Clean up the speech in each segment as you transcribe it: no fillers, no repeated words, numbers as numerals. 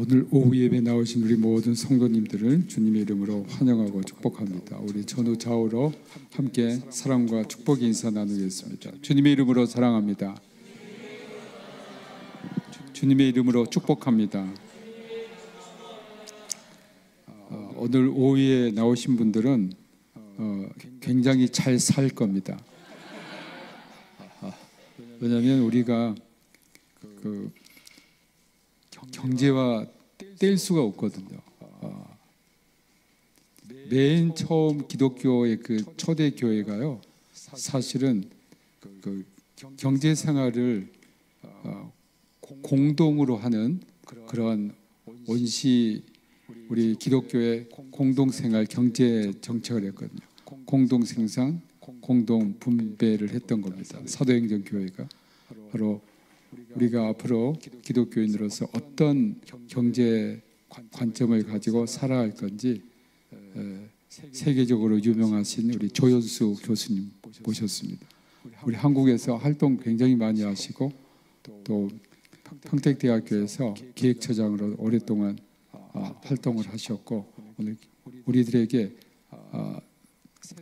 오늘 오후 예배 나오신 우리 모든 성도님들을 주님의 이름으로 환영하고 축복합니다. 우리 전후 좌우로 함께 사랑과 축복의 인사 나누겠습니다. 주님의 이름으로 사랑합니다. 주님의 이름으로 축복합니다. 오늘 오후에 나오신 분들은 굉장히 잘 살 겁니다. 왜냐하면 우리가 경제와 뗄 수가 없거든요. 맨 처음 기독교의 그 초대 교회가요, 사실은 그 경제 생활을 공동으로 하는 그런 원시 우리 기독교의 공동생활 경제 정책을 했거든요. 공동생산, 공동분배를 했던 겁니다. 사도행전 교회가 바로 우리가 앞으로 기독교인으로서 어떤 경제 관점을 가지고 살아갈 건지 세계적으로 유명하신 우리 조연수 교수님 모셨습니다. 우리 한국에서 활동 굉장히 많이 하시고 또 평택대학교에서 기획처장으로 오랫동안 활동을 하셨고, 오늘 우리들에게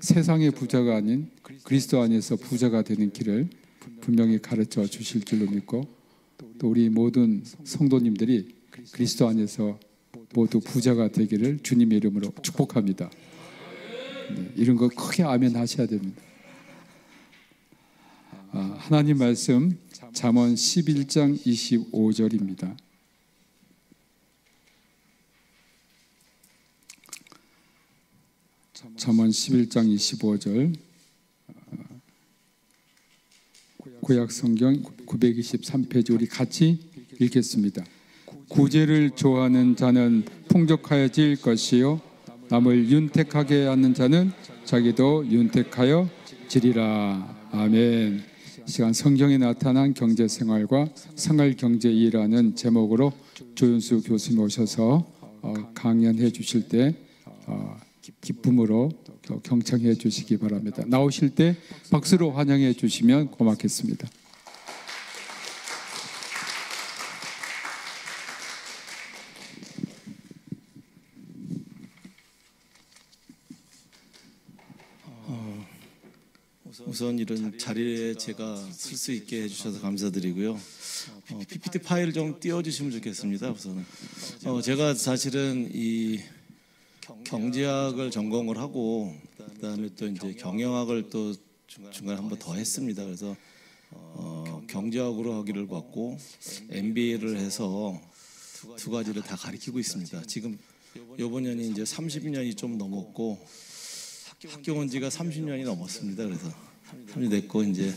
세상의 부자가 아닌 그리스도 안에서 부자가 되는 길을 분명히 가르쳐 주실 줄로 믿고, 또 우리 모든 성도님들이 그리스도 안에서 모두 부자가 되기를 주님의 이름으로 축복합니다. 네, 이런 거 크게 아멘 하셔야 됩니다. 하나님 말씀 잠언 11장 25절입니다. 잠언 11장 25절, 구약성경 923페이지 우리 같이 읽겠습니다. 구제를 좋아하는 자는 풍족하여질 것이요, 남을 윤택하게 하는 자는 자기도 윤택하여 지리라. 아멘. 이 시간 성경에 나타난 경제생활과 생활경제이라는 제목으로 조윤수 교수님 오셔서 강연해 주실 때 기쁨으로 경청해 주시기 바랍니다. 나오실 때 박수로 환영해 주시면 고맙겠습니다. 우선 이런 자리에 제가 쓸 수 있게 해주셔서 감사드리고요. PPT 파일 좀 띄워주시면 좋겠습니다. 우선은 제가 사실은 이 경제학을 전공을 하고 그다음에 또 이제 경영학을 또 중간에 한 번 더 했습니다. 그래서 경제학으로 학위를 받고 MBA를 해서 두 가지를 다 가리키고 있습니다. 지금 이번 년이 이제 30년이 좀 넘었고 학교 온 지가 30년이 넘었습니다. 그래서 30년 됐고 이제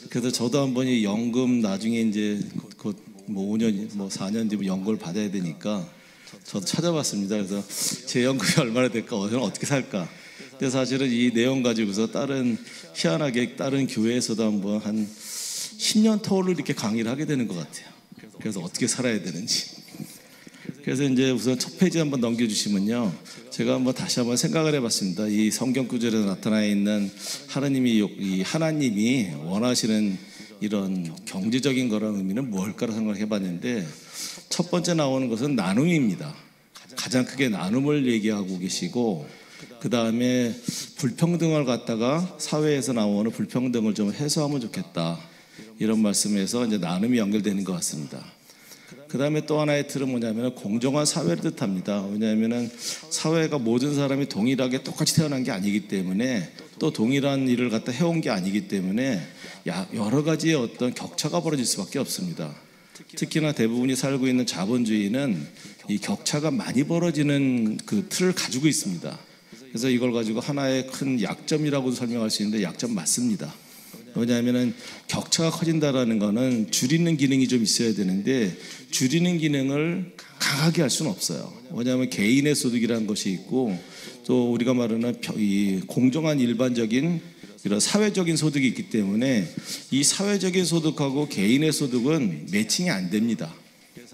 그래서 저도 한번 이 연금 나중에 이제 곧 뭐 5년 뭐 4년 뒤면 연금을 받아야 되니까 저도 찾아봤습니다. 그래서 제 연금이 얼마나 될까, 저는 어떻게 살까. 근데 사실은 이 내용 가지고서 희한하게 다른 교회에서도 한번 한 10년 터울을 이렇게 강의를 하게 되는 것 같아요. 그래서 어떻게 살아야 되는지. 그래서 이제 우선 첫 페이지 한번 넘겨주시면요, 제가 한번 다시 한번 생각을 해봤습니다. 이 성경 구절에 나타나 있는 하나님이 원하시는 이런 경제적인 거라는 의미는 무엇일까를 생각해봤는데, 첫 번째 나오는 것은 나눔입니다. 가장 크게 나눔을 얘기하고 계시고, 그 다음에 불평등을 갖다가 사회에서 나오는 불평등을 좀 해소하면 좋겠다, 이런 말씀에서 이제 나눔이 연결되는 것 같습니다. 그 다음에 또 하나의 틀은 뭐냐면 공정한 사회를 뜻합니다. 왜냐하면 사회가 모든 사람이 동일하게 똑같이 태어난 게 아니기 때문에, 또 동일한 일을 갖다 해온 게 아니기 때문에 여러 가지의 어떤 격차가 벌어질 수밖에 없습니다. 특히나 대부분이 살고 있는 자본주의는 이 격차가 많이 벌어지는 그 틀을 가지고 있습니다. 그래서 이걸 가지고 하나의 큰 약점이라고도 설명할 수 있는데 약점 맞습니다. 왜냐하면 격차가 커진다라는 거는 줄이는 기능이 좀 있어야 되는데, 줄이는 기능을 강하게 할 수는 없어요. 왜냐하면 개인의 소득이라는 것이 있고, 또 우리가 말하는 이 공정한 일반적인 이런 사회적인 소득이 있기 때문에 이 사회적인 소득하고 개인의 소득은 매칭이 안 됩니다.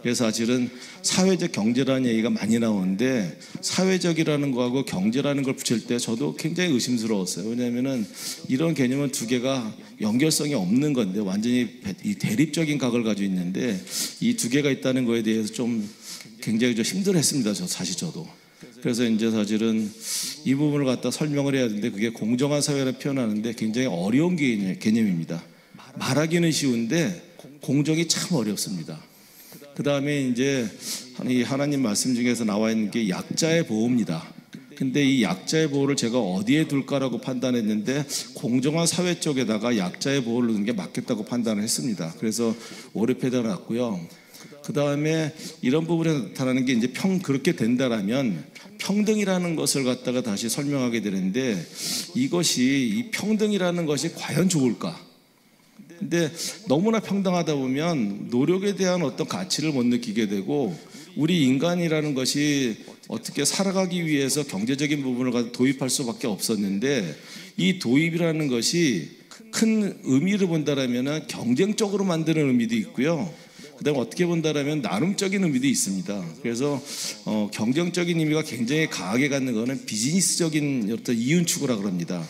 그래서 사실은 사회적 경제라는 얘기가 많이 나오는데, 사회적이라는 거하고 경제라는 걸 붙일 때 저도 굉장히 의심스러웠어요. 왜냐하면 이런 개념은 두 개가 연결성이 없는 건데, 완전히 이 대립적인 각을 가지고 있는데, 이 두 개가 있다는 거에 대해서 좀 굉장히 좀 힘들어했습니다. 저도. 그래서 이제 사실은 이 부분을 갖다 설명을 해야 되는데 그게 공정한 사회를 표현하는데 굉장히 어려운 개념입니다. 말하기는 쉬운데 공정이 참 어렵습니다. 그 다음에 이제 이 하나님 말씀 중에서 나와 있는 게 약자의 보호입니다. 근데 이 약자의 보호를 제가 어디에 둘까라고 판단했는데 공정한 사회 쪽에다가 약자의 보호를 두는 게 맞겠다고 판단을 했습니다. 그래서 오르페드가 났고요. 그 다음에 이런 부분에 나타나는 게 이제 그렇게 된다라면 평등이라는 것을 갖다가 다시 설명하게 되는데 이것이 이 평등이라는 것이 과연 좋을까? 근데 너무나 평등하다 보면 노력에 대한 어떤 가치를 못 느끼게 되고 우리 인간이라는 것이 어떻게 살아가기 위해서 경제적인 부분을 도입할 수밖에 없었는데 이 도입이라는 것이 큰 의미를 본다라면 경쟁적으로 만드는 의미도 있고요. 그다음에 어떻게 본다라면 나눔적인 의미도 있습니다. 그래서 경쟁적인 의미가 굉장히 강하게 갖는 것은 비즈니스적인 어떤 이윤 추구라 그럽니다.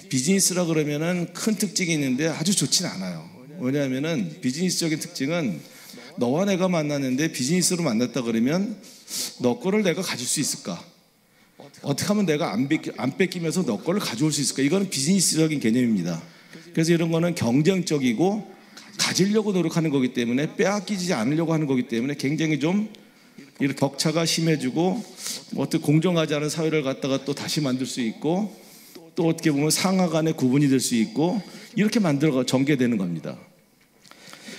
비즈니스라 그러면은 큰 특징이 있는데 아주 좋진 않아요. 왜냐하면은 비즈니스적인 특징은 너와 내가 만났는데 비즈니스로 만났다 그러면 너 거를 내가 가질 수 있을까? 어떻게 하면 내가 안 뺏기면서 너 거를 가져올 수 있을까? 이거는 비즈니스적인 개념입니다. 그래서 이런 거는 경쟁적이고 가지려고 노력하는 거기 때문에 빼앗기지 않으려고 하는 거기 때문에 굉장히 좀 이렇게 격차가 심해지고 어떻게 공정하지 않은 사회를 갖다가 또 다시 만들 수 있고 또 어떻게 보면 상하 간의 구분이 될 수 있고 이렇게 만들어 전개되는 겁니다.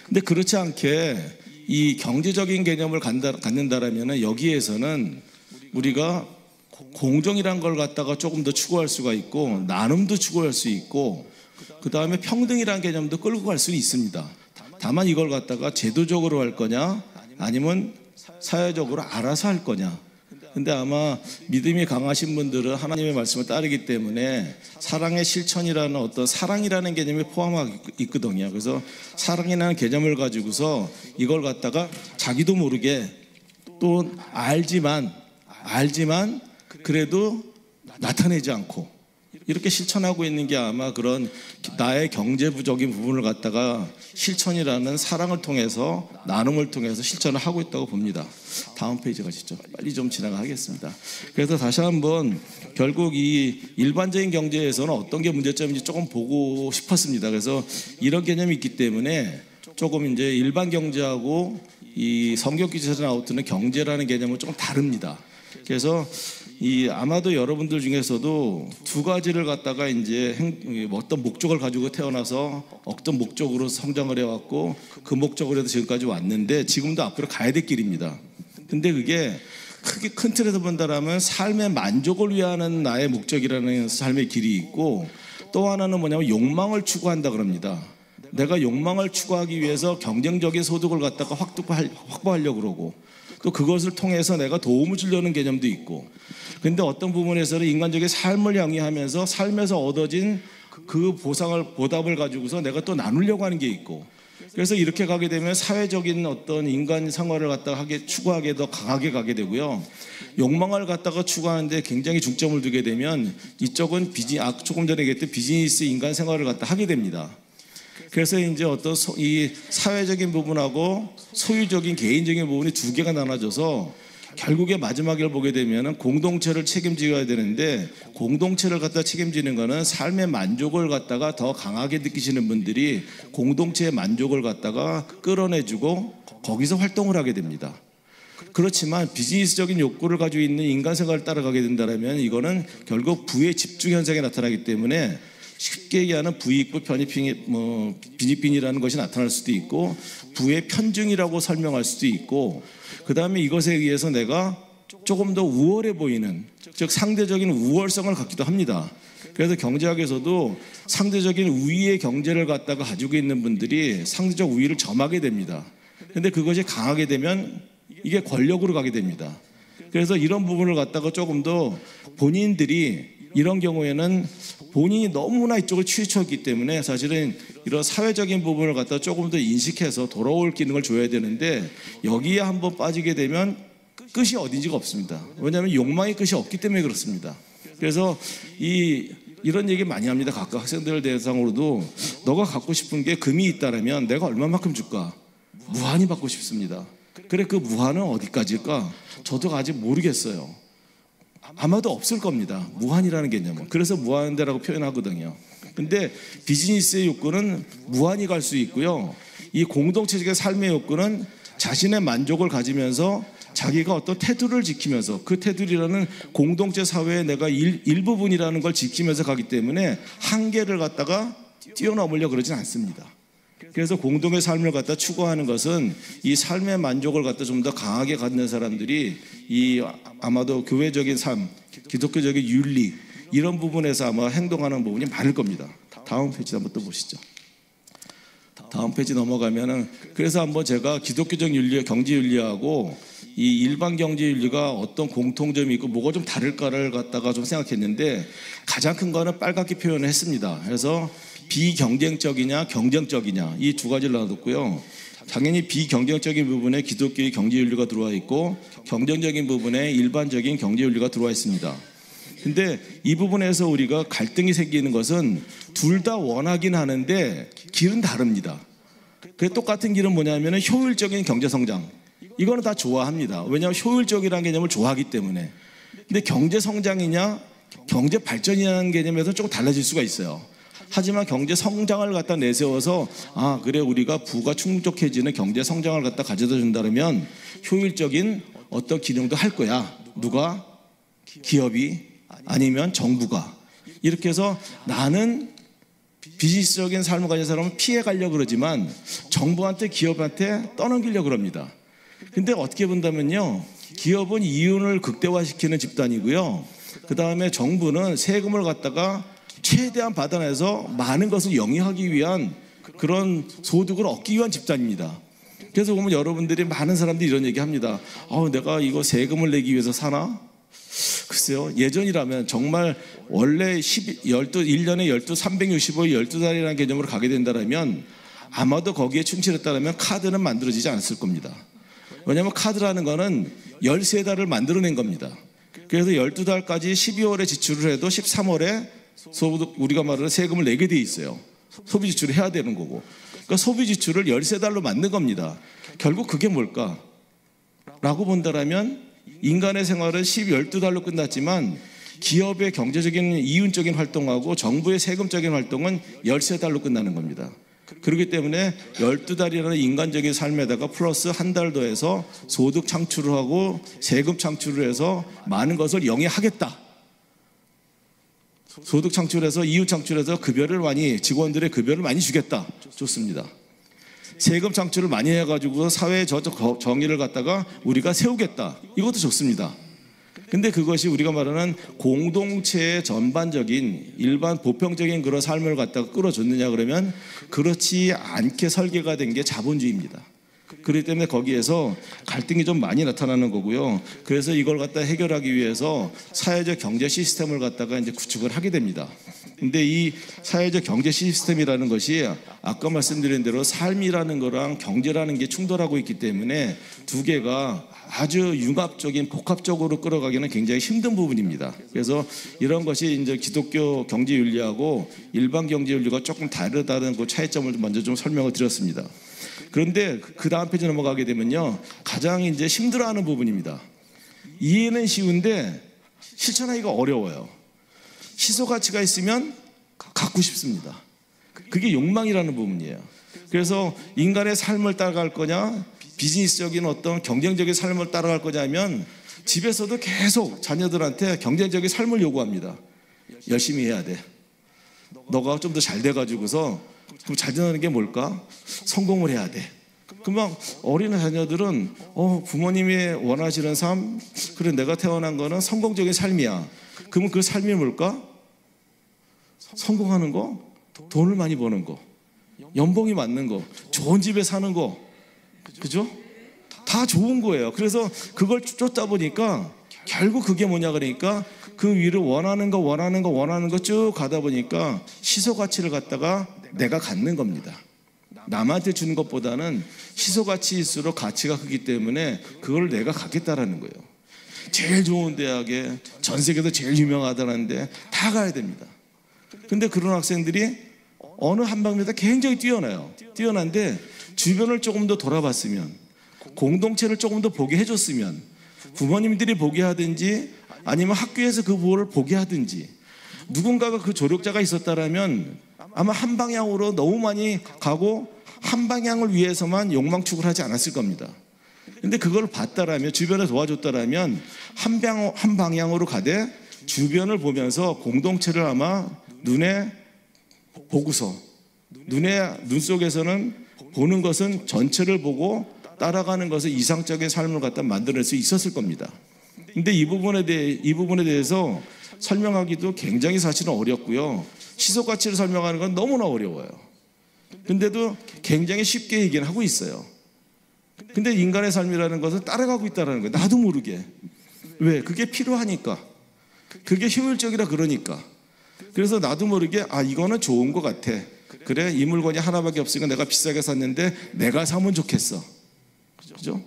근데 그렇지 않게 이 경제적인 개념을 갖는다라면 여기에서는 우리가 공정이란 걸 갖다가 조금 더 추구할 수가 있고 나눔도 추구할 수 있고 그 다음에 평등이라는 개념도 끌고 갈 수는 있습니다. 다만 이걸 갖다가 제도적으로 할 거냐 아니면 사회적으로 알아서 할 거냐. 근데 아마 믿음이 강하신 분들은 하나님의 말씀을 따르기 때문에 사랑의 실천이라는 어떤 사랑이라는 개념이 포함하고 있거든요. 그래서 사랑이라는 개념을 가지고서 이걸 갖다가 자기도 모르게 또 알지만 그래도 나타내지 않고 이렇게 실천하고 있는 게 아마 그런 나의 경제부적인 부분을 갖다가 실천이라는 사랑을 통해서 나눔을 통해서 실천을 하고 있다고 봅니다. 다음 페이지 가시죠. 빨리 좀 지나가겠습니다. 그래서 다시 한번 결국 이 일반적인 경제에서는 어떤 게 문제점인지 조금 보고 싶었습니다. 그래서 이런 개념이 있기 때문에 조금 이제 일반 경제하고 이 성경 기초에서 나오는 경제라는 개념은 조금 다릅니다. 그래서 아마도 여러분들 중에서도 두 가지를 갖다가 이제 어떤 목적을 가지고 태어나서 어떤 목적으로 성장을 해왔고 그 목적으로 해서 지금까지 왔는데 지금도 앞으로 가야 될 길입니다. 근데 그게 크게 큰 틀에서 본다라면 삶의 만족을 위하는 나의 목적이라는 삶의 길이 있고 또 하나는 뭐냐면 욕망을 추구한다 그럽니다. 내가 욕망을 추구하기 위해서 경쟁적인 소득을 갖다가 확보하려고 그러고 또 그것을 통해서 내가 도움을 주려는 개념도 있고 근데 어떤 부분에서는 인간적인 삶을 영위하면서 삶에서 얻어진 그 보답을 가지고서 내가 또 나누려고 하는 게 있고 그래서 이렇게 가게 되면 사회적인 어떤 인간 생활을 갖다가 추구하게 더 강하게 가게 되고요. 욕망을 갖다가 추구하는데 굉장히 중점을 두게 되면 이쪽은 조금 전에 얘기했던 비즈니스 인간 생활을 갖다 하게 됩니다. 그래서 이제 어떤 이 사회적인 부분하고 소유적인 개인적인 부분이 두 개가 나눠져서 결국에 마지막을 보게 되면 공동체를 책임져야 되는데 공동체를 갖다 책임지는 거는 삶의 만족을 갖다가 더 강하게 느끼시는 분들이 공동체의 만족을 갖다가 끌어내주고 거기서 활동을 하게 됩니다. 그렇지만 비즈니스적인 욕구를 가지고 있는 인간 생활을 따라가게 된다면 이거는 결국 부의 집중 현상이 나타나기 때문에 쉽게 얘기하는 부익부 빈익빈이라는 것이 나타날 수도 있고 부의 편중이라고 설명할 수도 있고 그 다음에 이것에 의해서 내가 조금 더 우월해 보이는 즉 상대적인 우월성을 갖기도 합니다. 그래서 경제학에서도 상대적인 우위의 경제를 갖다가 가지고 있는 분들이 상대적 우위를 점하게 됩니다. 그런데 그것이 강하게 되면 이게 권력으로 가게 됩니다. 그래서 이런 부분을 갖다가 조금 더 본인들이 이런 경우에는 본인이 너무나 이쪽을 치우쳤기 때문에 사실은 이런 사회적인 부분을 갖다 조금 더 인식해서 돌아올 기능을 줘야 되는데 여기에 한번 빠지게 되면 끝이 어딘지가 없습니다. 왜냐하면 욕망의 끝이 없기 때문에 그렇습니다. 그래서 이런 얘기 많이 합니다. 각각 학생들 대상으로도 너가 갖고 싶은 게 금이 있다면 내가 얼마만큼 줄까? 무한히 받고 싶습니다. 그래, 그 무한은 어디까지일까? 저도 아직 모르겠어요. 아마도 없을 겁니다. 무한이라는 개념은. 그래서 무한대라고 표현하거든요. 근데 비즈니스의 욕구는 무한히 갈 수 있고요. 이 공동체적인 삶의 욕구는 자신의 만족을 가지면서 자기가 어떤 테두리를 지키면서, 그 테두리라는 공동체 사회의 내가 일부분이라는 걸 지키면서 가기 때문에 한계를 갖다가 뛰어넘으려고 그러진 않습니다. 그래서 공동의 삶을 갖다 추구하는 것은 이 삶의 만족을 갖다 좀 더 강하게 갖는 사람들이 이 아마도 교회적인 삶, 기독교적인 윤리, 이런 부분에서 아마 행동하는 부분이 많을 겁니다. 다음 페이지 한번 또 보시죠. 다음 페이지 넘어가면은, 그래서 한번 제가 기독교적 윤리, 경제 윤리하고 이 일반 경제 윤리가 어떤 공통점이 있고 뭐가 좀 다를까를 갖다가 좀 생각했는데, 가장 큰 거는 빨갛게 표현을 했습니다. 그래서 비경쟁적이냐 경쟁적이냐, 이 두 가지를 놔뒀고요. 당연히 비경쟁적인 부분에 기독교의 경제 윤리가 들어와 있고, 경쟁적인 부분에 일반적인 경제 윤리가 들어와 있습니다. 근데 이 부분에서 우리가 갈등이 생기는 것은 둘 다 원하긴 하는데 길은 다릅니다. 그 똑같은 길은 뭐냐면 효율적인 경제 성장, 이거는 다 좋아합니다. 왜냐하면 효율적이라는 개념을 좋아하기 때문에. 근데 경제 성장이냐 경제 발전이라는 개념에서 조금 달라질 수가 있어요. 하지만 경제 성장을 갖다 내세워서, 아 그래, 우리가 부가 충족해지는 경제 성장을 갖다 가져다 준다면 효율적인 어떤 기능도 할 거야. 누가? 기업이, 아니면 정부가. 이렇게 해서 나는 비즈니스적인 삶을 가진 사람은 피해 가려고 그러지만 정부한테, 기업한테 떠넘기려고 그럽니다. 근데 어떻게 본다면요, 기업은 이윤을 극대화시키는 집단이고요, 그 다음에 정부는 세금을 갖다가 최대한 받아내서 많은 것을 영위하기 위한 그런 소득을 얻기 위한 집단입니다. 그래서 보면 여러분들이, 많은 사람들이 이런 얘기 합니다. 내가 이거 세금을 내기 위해서 사나? 글쎄요, 예전이라면 정말 원래 1년에 365일 12달이라는 개념으로 가게 된다면 아마도 거기에 충실했다면 카드는 만들어지지 않았을 겁니다. 왜냐하면 카드라는 거는 13달을 만들어낸 겁니다. 그래서 12달까지 12월에 지출을 해도 13월에 우리가 말하는 세금을 내게 돼 있어요. 소비 지출을 해야 되는 거고. 그러니까 소비 지출을 13달로 만든 겁니다. 결국 그게 뭘까? 라고 본다라면 인간의 생활은 12달로 끝났지만 기업의 경제적인 이윤적인 활동하고 정부의 세금적인 활동은 13달로 끝나는 겁니다. 그렇기 때문에 12달이라는 인간적인 삶에다가 플러스 한 달 더해서 소득 창출을 하고 세금 창출을 해서 많은 것을 영위하겠다. 소득 창출해서, 이윤 창출해서 급여를 많이, 직원들의 급여를 많이 주겠다. 좋습니다. 세금 창출을 많이 해가지고 사회의 정의를 갖다가 우리가 세우겠다. 이것도 좋습니다. 근데 그것이 우리가 말하는 공동체의 전반적인 일반 보편적인 그런 삶을 갖다가 끌어줬느냐 그러면 그렇지 않게 설계가 된 게 자본주의입니다. 그렇기 때문에 거기에서 갈등이 좀 많이 나타나는 거고요. 그래서 이걸 갖다 해결하기 위해서 사회적 경제 시스템을 갖다가 이제 구축을 하게 됩니다. 근데 이 사회적 경제 시스템이라는 것이 아까 말씀드린 대로 삶이라는 거랑 경제라는 게 충돌하고 있기 때문에 두 개가 아주 융합적인, 복합적으로 끌어가기는 굉장히 힘든 부분입니다. 그래서 이런 것이 이제 기독교 경제 윤리하고 일반 경제 윤리가 조금 다르다는 그 차이점을 먼저 좀 설명을 드렸습니다. 그런데 그 다음 페이지 넘어가게 되면요, 가장 이제 힘들어하는 부분입니다. 이해는 쉬운데 실천하기가 어려워요. 희소 가치가 있으면 갖고 싶습니다. 그게 욕망이라는 부분이에요. 그래서 인간의 삶을 따라갈 거냐, 비즈니스적인 어떤 경쟁적인 삶을 따라갈 거냐면 집에서도 계속 자녀들한테 경쟁적인 삶을 요구합니다. 열심히 해야 돼. 너가 좀 더 잘 돼가지고서, 그럼 잘 되는 게 뭘까? 성공을 해야 돼. 그러면 어린 자녀들은 부모님이 원하시는 삶, 그래 내가 태어난 거는 성공적인 삶이야. 그러면 그 삶이 뭘까? 성공하는 거, 돈을 많이 버는 거, 연봉이 많는 거, 좋은 집에 사는 거, 그죠? 다 좋은 거예요. 그래서 그걸 쫓다 보니까 결국 그게 뭐냐 그러니까 그 위로 원하는 거 쭉 가다 보니까 희소 가치를 갖다가 내가 갖는 겁니다. 남한테 주는 것보다는 희소 가치일수록 가치가 크기 때문에 그걸 내가 갖겠다라는 거예요. 제일 좋은 대학에, 전 세계에서 제일 유명하다는데 다 가야 됩니다. 근데 그런 학생들이 어느 한 방면에서 굉장히 뛰어나요. 뛰어난데 주변을 조금 더 돌아봤으면, 공동체를 조금 더 보게 해줬으면, 부모님들이 보게 하든지 아니면 학교에서 그 부모를 보게 하든지, 누군가가 그 조력자가 있었다라면 아마 한 방향으로 너무 많이 가고 한 방향을 위해서만 욕망축을 하지 않았을 겁니다. 근데 그걸 봤다라면, 주변에 도와줬다라면 한 방향으로 가되 주변을 보면서 공동체를 아마 눈에 보고서, 눈 속에서는 보는 것은 전체를 보고 따라가는 것을 이상적인 삶을 갖다 만들어낼 수 있었을 겁니다. 근데 이 부분에 대해서 설명하기도 굉장히 사실은 어렵고요. 시속 가치를 설명하는 건 너무나 어려워요. 근데도 굉장히 쉽게 얘기를 하고 있어요. 근데 인간의 삶이라는 것은 따라가고 있다는 거예요. 나도 모르게. 왜? 그게 필요하니까. 그게 효율적이라 그러니까. 그래서 나도 모르게 이거는 좋은 것 같아. 그래, 이 물건이 하나밖에 없으니까 내가 비싸게 샀는데 내가 사면 좋겠어. 그죠?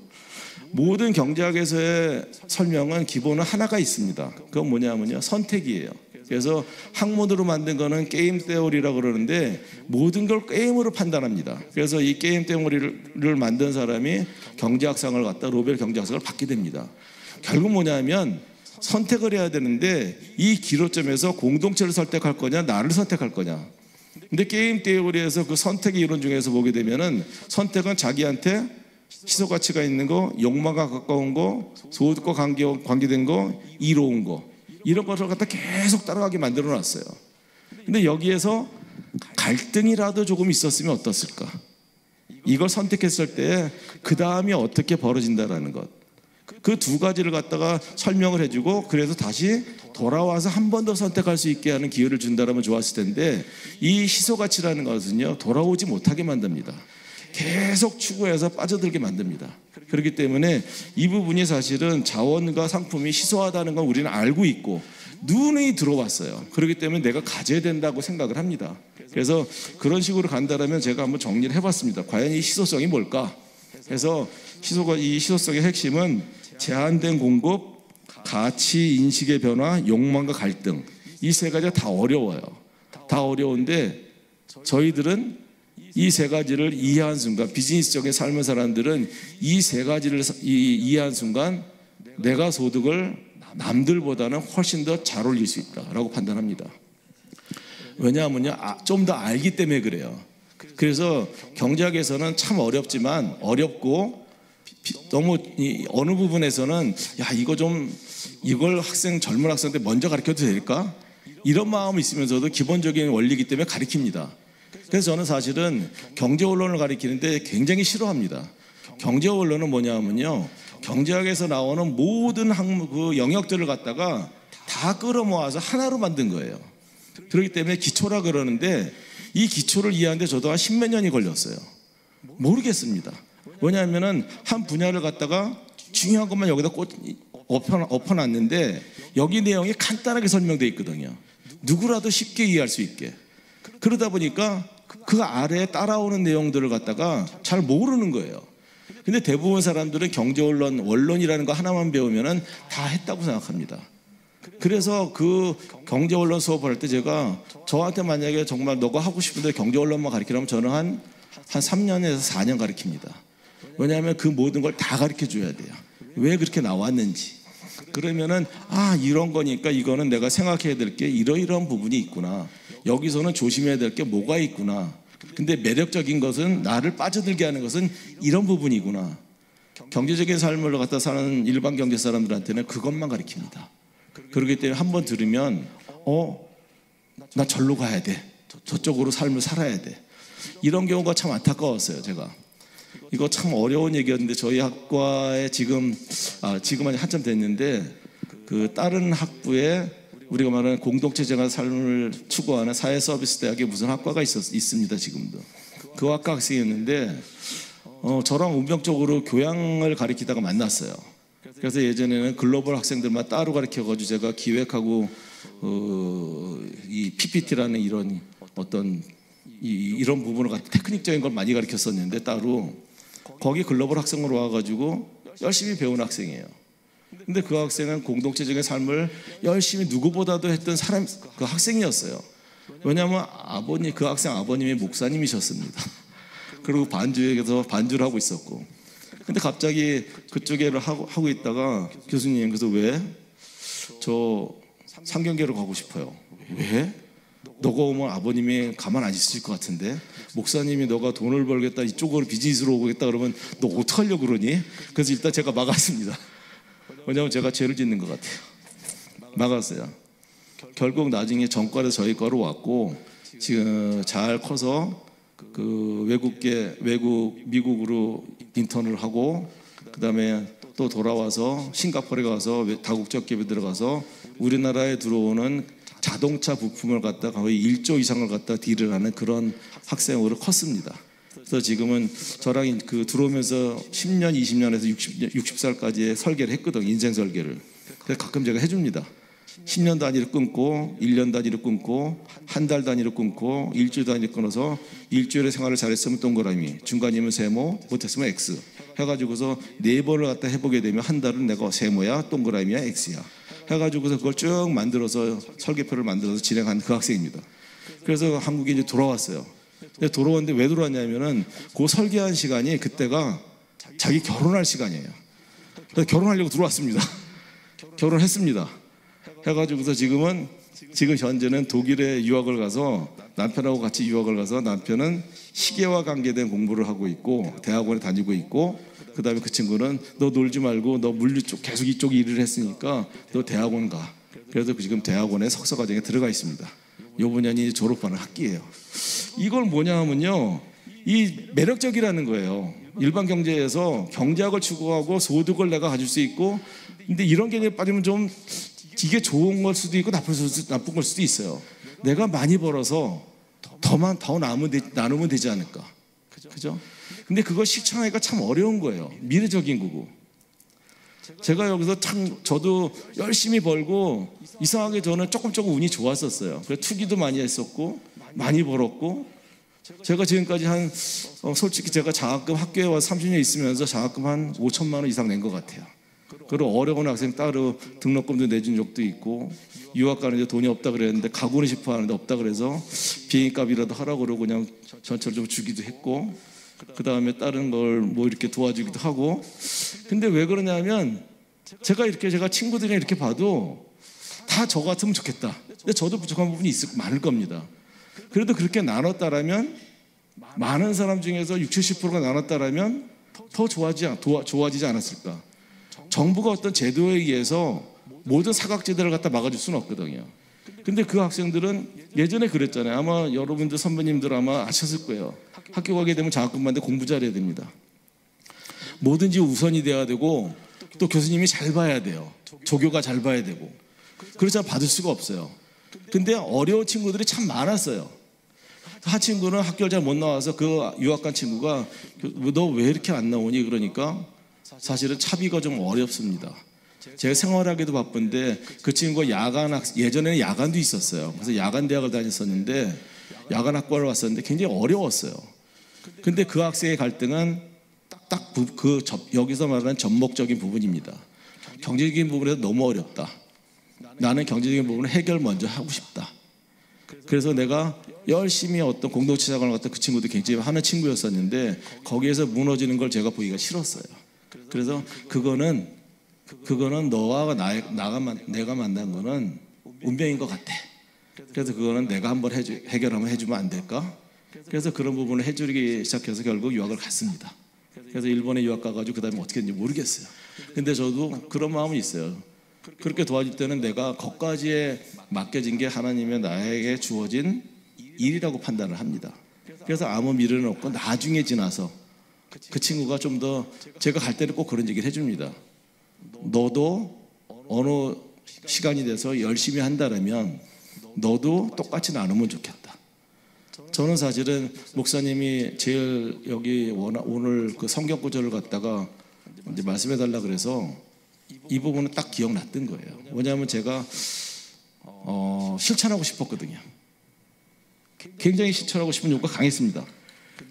모든 경제학에서의 설명은 기본은 하나가 있습니다. 그건 뭐냐면요, 선택이에요. 그래서 학문으로 만든 거는 게임 테오리라고 그러는데 모든 걸 게임으로 판단합니다. 그래서 이 게임 테오리를 만든 사람이 경제학상을 갖다 노벨 경제학상을 받게 됩니다. 결국 뭐냐면 선택을 해야 되는데 이 기로점에서 공동체를 선택할 거냐, 나를 선택할 거냐. 근데 게임 테오리에서 그 선택의 이론 중에서 보게 되면은 선택은 자기한테 시소 가치가 있는 거, 욕망과 가까운 거, 소득과 관계된 거, 이로운 거, 이런 것을 갖다 계속 따라가게 만들어 놨어요. 근데 여기에서 갈등이라도 조금 있었으면 어떻을까? 이걸 선택했을 때 그 다음이 어떻게 벌어진다라는 것, 그 두 가지를 갖다가 설명을 해주고, 그래서 다시 돌아와서 한 번 더 선택할 수 있게 하는 기회를 준다면 좋았을 텐데, 이 시소가치라는 것은요, 돌아오지 못하게 만듭니다. 계속 추구해서 빠져들게 만듭니다. 그렇기 때문에 이 부분이 사실은 자원과 상품이 희소하다는 건 우리는 알고 있고 눈이 들어왔어요. 그렇기 때문에 내가 가져야 된다고 생각을 합니다. 그래서 그런 식으로 간다면 제가 한번 정리를 해봤습니다. 과연 이 희소성이 뭘까? 그래서 이 희소성의 핵심은 제한된 공급, 가치 인식의 변화, 욕망과 갈등, 이 세 가지가 다 어려워요. 다 어려운데 저희들은 이 세 가지를 이해한 순간, 비즈니스적인 삶을 사람들은 이 세 가지를 이해한 순간 내가 소득을 남들보다는 훨씬 더 잘 올릴 수 있다라고 판단합니다. 왜냐하면요, 좀 더 알기 때문에 그래요. 그래서 경제학에서는 참 어렵고 너무 어느 부분에서는 이걸 젊은 학생한테 먼저 가르쳐도 될까? 이런 마음이 있으면서도 기본적인 원리이기 때문에 가르칩니다. 그래서 저는 사실은 경제 원론을 가르치는데 굉장히 싫어합니다. 경제 원론은 뭐냐면요, 경제학에서 나오는 모든 그 영역들을 갖다가 다 끌어모아서 하나로 만든 거예요. 그렇기 때문에 기초라 그러는데 이 기초를 이해하는데 저도 한 10몇 년이 걸렸어요. 모르겠습니다. 왜냐하면은 한 분야를 갖다가 중요한 것만 여기다 엎어놨는데 여기 내용이 간단하게 설명되어 있거든요. 누구라도 쉽게 이해할 수 있게. 그러다 보니까 그 아래에 따라오는 내용들을 갖다가 잘 모르는 거예요. 근데 대부분 사람들은 원론이라는 거 하나만 배우면은 다 했다고 생각합니다. 그래서 그 경제원론 수업을 할 때 제가 저한테 만약에 정말 너가 하고 싶은데 경제원론만 가르치려면 저는 한 3년에서 4년 가르칩니다. 왜냐하면 그 모든 걸 다 가르쳐 줘야 돼요. 왜 그렇게 나왔는지. 그러면은 이런 거니까 이거는 내가 생각해야 될 게 이러이러한 부분이 있구나. 여기서는 조심해야 될 게 뭐가 있구나. 근데 매력적인 것은, 나를 빠져들게 하는 것은 이런 부분이구나. 경제적인 삶을 갖다 사는 일반 경제 사람들한테는 그것만 가르칩니다. 그렇기 때문에 한번 들으면 나 절로 가야 돼. 저쪽으로 삶을 살아야 돼. 이런 경우가 참 안타까웠어요. 제가 이거 참 어려운 얘기였는데 저희 학과에 지금은 한참 됐는데 그 다른 학부에 우리가 말하는 공동체적인 삶을 추구하는 사회서비스대학에 무슨 학과가 있습니다. 지금도 그 학과 학생이었는데 저랑 운명적으로 교양을 가르치다가 만났어요. 그래서 예전에는 글로벌 학생들만 따로 가르쳐가지고 제가 기획하고 이 PPT라는 이런 이런 부분을 갖다 테크닉적인 걸 많이 가르쳤었는데 따로 거기 글로벌 학생으로 와가지고 열심히 배운 학생이에요. 근데 그 학생은 공동체적인 삶을 열심히 누구보다도 했던 그 학생이었어요. 왜냐하면 그 학생 아버님이 목사님이셨습니다. 그리고 반주에서 반주를 하고 있었고, 근데 갑자기 그쪽에를 하고 있다가 교수님, 그래서 왜? 저 상경계로 가고 싶어요. 왜? 너가 오면 아버님이 가만 안 있으실 것 같은데, 목사님이 너가 돈을 벌겠다, 이쪽으로 비즈니스로 오겠다 그러면 너 어떡하려고 그러니? 그래서 일단 제가 막았습니다. 왜냐하면 제가 죄를 짓는 것 같아요. 막았어요. 결국 나중에 전과에서 저희 과로 왔고, 지금 잘 커서 그 미국으로 인턴을 하고, 그 다음에 또 돌아와서 싱가포르에 가서 다국적 기업에 들어가서 우리나라에 들어오는 자동차 부품을 갖다 거의 1조 이상을 갖다 딜을 하는 그런 학생으로 컸습니다. 그래서 지금은 저랑 그 들어오면서 10년, 20년에서 60살까지의 설계를 했거든요. 인생 설계를. 그래서 가끔 제가 해줍니다. 10년 단위로 끊고, 1년 단위로 끊고, 한 달 단위로 끊고, 일주일 단위로 끊어서 일주일에 생활을 잘했으면 동그라미, 중간이면 세모, 못했으면 X 해가지고서 4번을 갖다 해보게 되면 한 달은 내가 세모야, 동그라미야, X야 해가지고서 그걸 쭉 만들어서 설계표를 만들어서 진행한 그 학생입니다. 그래서 한국에 이제 돌아왔어요. 근데 돌아왔는데 왜 돌아왔냐면은 그 설계한 시간이 그때가 자기 결혼할 시간이에요. 그래서 결혼하려고 들어왔습니다. 결혼했습니다. 해가지고서 지금 현재는 독일에 유학을 가서 남편하고 같이 유학을 가서 남편은 시계와 관계된 공부를 하고 있고 대학원에 다니고 있고, 그 다음에 그 친구는 너 놀지 말고 너 물류 쪽 계속 이쪽 일을 했으니까 너 대학원 가. 그래서 지금 대학원에 석사과정에 들어가 있습니다. 요 분야는 졸업하는 학기예요. 이걸 뭐냐 하면요, 이 매력적이라는 거예요. 일반 경제에서 경제학을 추구하고 소득을 내가 가질 수 있고, 근데 이런 개념에 빠지면 좀 이게 좋은 걸 수도 있고 나쁜 걸 수도 있어요. 내가 많이 벌어서 더 나누면 되지 않을까. 그죠? 근데 그걸 실천하기가 참 어려운 거예요. 미래적인 거고. 제가 여기서 참 저도 열심히 벌고, 이상하게 저는 조금 운이 좋았었어요. 그래서 투기도 많이 했었고 많이 벌었고, 제가 지금까지 솔직히 제가 장학금 학교에 와서 30년 있으면서 장학금 한 5천만 원 이상 낸 것 같아요. 그리고 어려운 학생 따로 등록금도 내준 적도 있고, 유학 가는데 돈이 없다 그랬는데 가고는 싶어 하는데 없다 그래서 비행값이라도 하라고 그러고 그냥 전처럼 좀 주기도 했고, 그 다음에 다른 걸 뭐 이렇게 도와주기도 하고. 근데 왜 그러냐면 제가 친구들이랑 이렇게 봐도 다 저 같으면 좋겠다. 근데 저도 부족한 부분이 많을 겁니다. 그래도 그렇게 나눴다라면, 많은 사람 중에서 60, 70%가 나눴다라면 더 좋아지지 않았을까. 정부가 어떤 제도에 의해서 모든 사각지대를 갖다 막아줄 수는 없거든요. 근데 그 학생들은 예전에 그랬잖아요. 아마 여러분들 선배님들 아마 아셨을 거예요. 학교 가게 되면 장학금 받는데 공부 잘해야 됩니다. 뭐든지 우선이 돼야 되고, 또 교수님이 잘 봐야 돼요. 조교가 잘 봐야 되고. 그렇지 않으면 받을 수가 없어요. 근데 어려운 친구들이 참 많았어요. 한 친구는 학교를 잘 못 나와서 그 유학 간 친구가 너 왜 이렇게 안 나오니? 그러니까 사실은 차비가 좀 어렵습니다. 제가 생활하기도 바쁜데 그 친구가 예전에는 야간도 있었어요. 그래서 야간 대학을 다녔었는데 야간 학과를 왔었는데 굉장히 어려웠어요. 근데 그 학생의 갈등은 딱 여기서 말하는 전목적인 부분입니다. 경제적인 부분에서 너무 어렵다. 나는 경제적인 부분을 해결 먼저 하고 싶다. 그래서 내가 열심히 어떤 공동체 자금을 갖다, 그 친구도 굉장히 하는 친구였었는데 거기에서 무너지는 걸 제가 보기가 싫었어요. 그래서 그거는 너와 내가 만난 거는 운명인 것 같아. 그래서 그거는 내가 한번 해결하면 해주면 안 될까? 그래서 그런 부분을 해주기 시작해서 결국 유학을 갔습니다. 그래서 일본에 유학 가가지고 그 다음에 어떻게 했는지 모르겠어요. 근데 저도 그런 마음은 있어요. 그렇게 도와줄 때는 내가 거기까지에 맡겨진 게 하나님의 나에게 주어진 일이라고 판단을 합니다. 그래서 아무 미련은 없고 나중에 지나서 그 친구가 좀 더, 제가 갈 때는 꼭 그런 얘기를 해줍니다. 너도 어느 시간이 돼서 열심히 한다면 너도 똑같이 나누면 좋겠다. 저는 사실은 목사님이 제일 여기 오늘 그 성경 구절을 갖다가 이제 말씀해 달라 그래서 이 부분은 딱 기억났던 거예요. 왜냐하면 제가 실천하고 싶었거든요. 굉장히 실천하고 싶은 욕구가 강했습니다.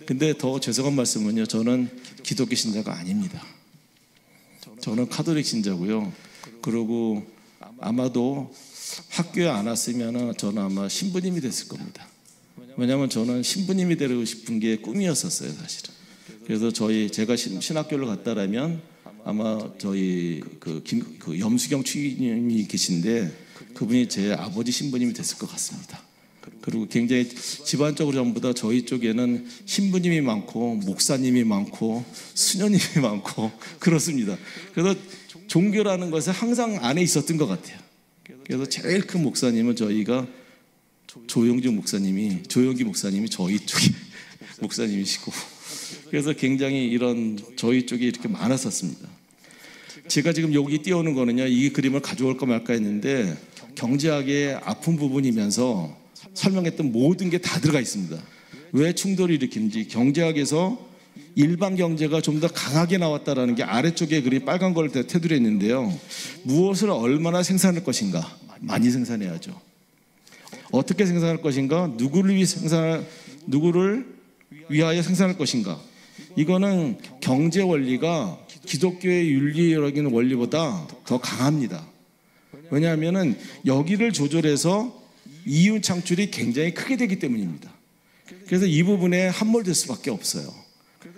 근데 더 죄송한 말씀은요, 저는 기독교 신자가 아닙니다. 저는 카톨릭 신자고요. 그리고 아마도 학교에 안 왔으면 저는 아마 신부님이 됐을 겁니다. 왜냐하면 저는 신부님이 되고 싶은 게 꿈이었었어요, 사실은. 그래서 제가 신학교를 갔다라면 아마 저희 그 염수경 추기님이 계신데 그분이 제 아버지 신부님이 됐을 것 같습니다. 그리고 굉장히 집안적으로 전부 다 저희 쪽에는 신부님이 많고 목사님이 많고 수녀님이 많고 그렇습니다. 그래서 종교라는 것은 항상 안에 있었던 것 같아요. 그래서 제일 큰 목사님은 저희가 조용기 목사님이 저희 쪽에 목사님이시고, 그래서 굉장히 이런 저희 쪽에 이렇게 많았었습니다. 제가 지금 여기 띄우는 거는요, 이 그림을 가져올까 말까 했는데 경제학의 아픈 부분이면서 설명했던 모든 게 다 들어가 있습니다. 왜 충돌을 일으키는지, 경제학에서 일반 경제가 좀 더 강하게 나왔다라는 게 아래쪽에 그림 빨간 걸 테두리에 있는데요. 무엇을 얼마나 생산할 것인가, 많이 생산해야죠. 어떻게 생산할 것인가, 누구를 위하여 생산할 것인가. 이거는 경제 원리가 기독교의 윤리적인 원리보다 더 강합니다. 왜냐하면 여기를 조절해서 이윤 창출이 굉장히 크게 되기 때문입니다. 그래서 이 부분에 함몰될 수밖에 없어요.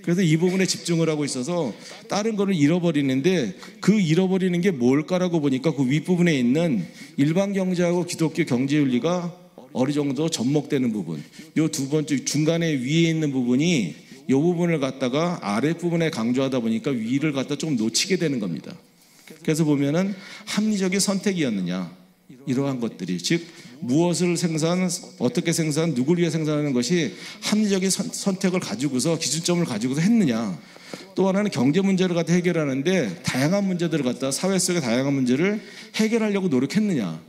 그래서 이 부분에 집중을 하고 있어서 다른 거를 잃어버리는데, 그 잃어버리는 게 뭘까라고 보니까 그 윗부분에 있는 일반 경제하고 기독교 경제 윤리가 어느 정도 접목되는 부분, 요 두 번째 중간에 위에 있는 부분이 이 부분을 갖다가 아랫부분에 강조하다 보니까 위를 갖다 좀 놓치게 되는 겁니다. 그래서 보면은 합리적인 선택이었느냐, 이러한 것들이, 즉 무엇을 어떻게 누구를 위해 생산하는 것이 합리적인 선택을 가지고서, 기준점을 가지고서 했느냐. 또 하나는 경제 문제를 갖다 해결하는데 다양한 문제들을 갖다, 사회 속의 다양한 문제를 해결하려고 노력했느냐.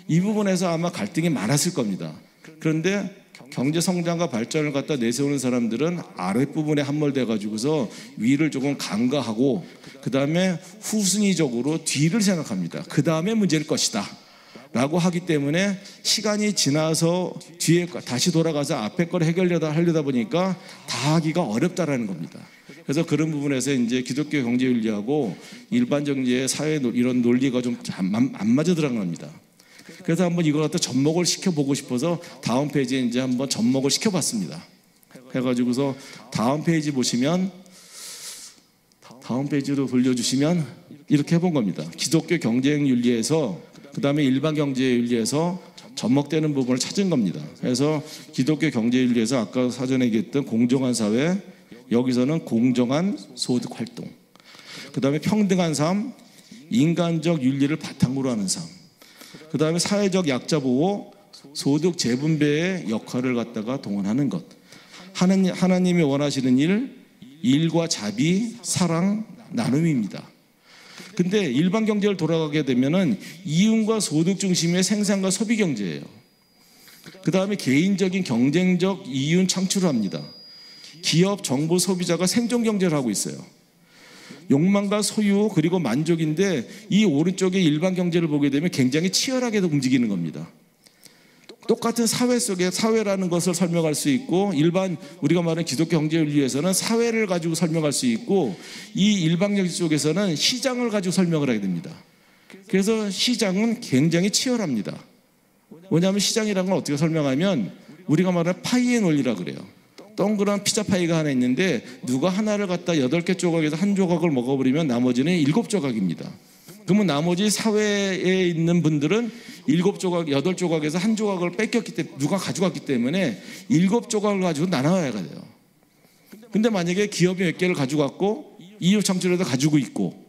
이 부분에서 아마 갈등이 많았을 겁니다. 그런데 경제 성장과 발전을 갖다 내세우는 사람들은 아랫부분에 함몰돼 가지고서 위를 조금 간과하고, 그 다음에 후순위적으로 뒤를 생각합니다. 그 다음에 문제일 것이다 라고 하기 때문에 시간이 지나서 뒤에 다시 돌아가서 앞에 걸 하려다 보니까 다 하기가 어렵다라는 겁니다. 그래서 그런 부분에서 이제 기독교 경제 윤리하고 일반 경제의 사회 이런 논리가 좀 안 맞아 들어간 겁니다. 그래서 한번 이걸 갖다 접목을 시켜보고 싶어서 다음 페이지에 이제 한번 접목을 시켜봤습니다. 해가지고서 다음 페이지 보시면, 다음 페이지로 돌려주시면 이렇게 해본 겁니다. 기독교 경제학 윤리에서, 그 다음에 일반 경제 윤리에서 접목되는 부분을 찾은 겁니다. 그래서 기독교 경제 윤리에서 아까 사전에 얘기했던 공정한 사회, 여기서는 공정한 소득 활동, 그 다음에 평등한 삶, 인간적 윤리를 바탕으로 하는 삶, 그 다음에 사회적 약자 보호, 소득 재분배의 역할을 갖다가 동원하는 것, 하나님이 원하시는 일과 자비, 사랑, 나눔입니다. 근데 일반 경제를 돌아가게 되면은 이윤과 소득 중심의 생산과 소비 경제예요. 그 다음에 개인적인 경쟁적 이윤 창출을 합니다. 기업, 정부, 소비자가 생존 경제를 하고 있어요. 욕망과 소유 그리고 만족인데, 이 오른쪽에 일반 경제를 보게 되면 굉장히 치열하게 움직이는 겁니다. 똑같은 사회 속에 사회라는 것을 설명할 수 있고, 일반 우리가 말하는 기독교 경제 윤리에서는 사회를 가지고 설명할 수 있고, 이 일반 경제 쪽에서는 시장을 가지고 설명을 하게 됩니다. 그래서 시장은 굉장히 치열합니다. 왜냐하면 시장이라는 건 어떻게 설명하면 우리가 말하는 파이의 논리라 그래요. 동그란 피자 파이가 하나 있는데 누가 하나를 갖다 8개 조각에서 한 조각을 먹어버리면 나머지는 7조각입니다. 그러면 나머지 사회에 있는 분들은 7조각, 8조각에서 한 조각을 뺏겼기 때문에, 누가 가져갔기 때문에 7조각을 가지고 나눠야 돼요. 근데 만약에 기업이 몇 개를 가져갔고, 이윤 창출에도 가지고 있고,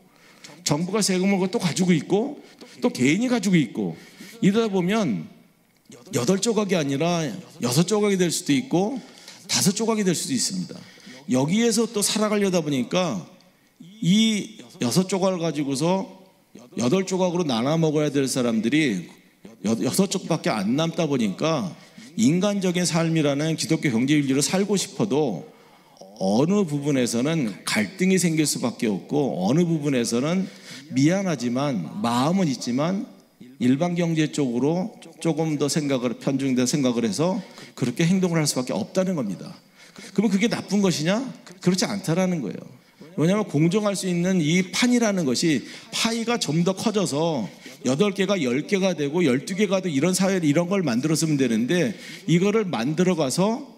정부가 세금을 또 가지고 있고, 또 개인이 가지고 있고, 이러다 보면 8조각이 아니라 6조각이 될 수도 있고 5조각이 될 수도 있습니다. 여기에서 또 살아가려다 보니까 이 6조각을 가지고서 8조각으로 나눠 먹어야 될 사람들이 6쪽밖에 안 남다 보니까 인간적인 삶이라는 기독교 경제 윤리로 살고 싶어도 어느 부분에서는 갈등이 생길 수밖에 없고, 어느 부분에서는 미안하지만 마음은 있지만 일반 경제 쪽으로 조금 더 편중된 생각을 해서 그렇게 행동을 할 수밖에 없다는 겁니다. 그러면 그게 나쁜 것이냐? 그렇지 않다라는 거예요. 왜냐하면 공정할 수 있는 이 판이라는 것이, 파이가 좀 더 커져서 8개가 10개가 되고 12개가 되고 이런 사회를, 이런 걸 만들었으면 되는데, 이거를 만들어가서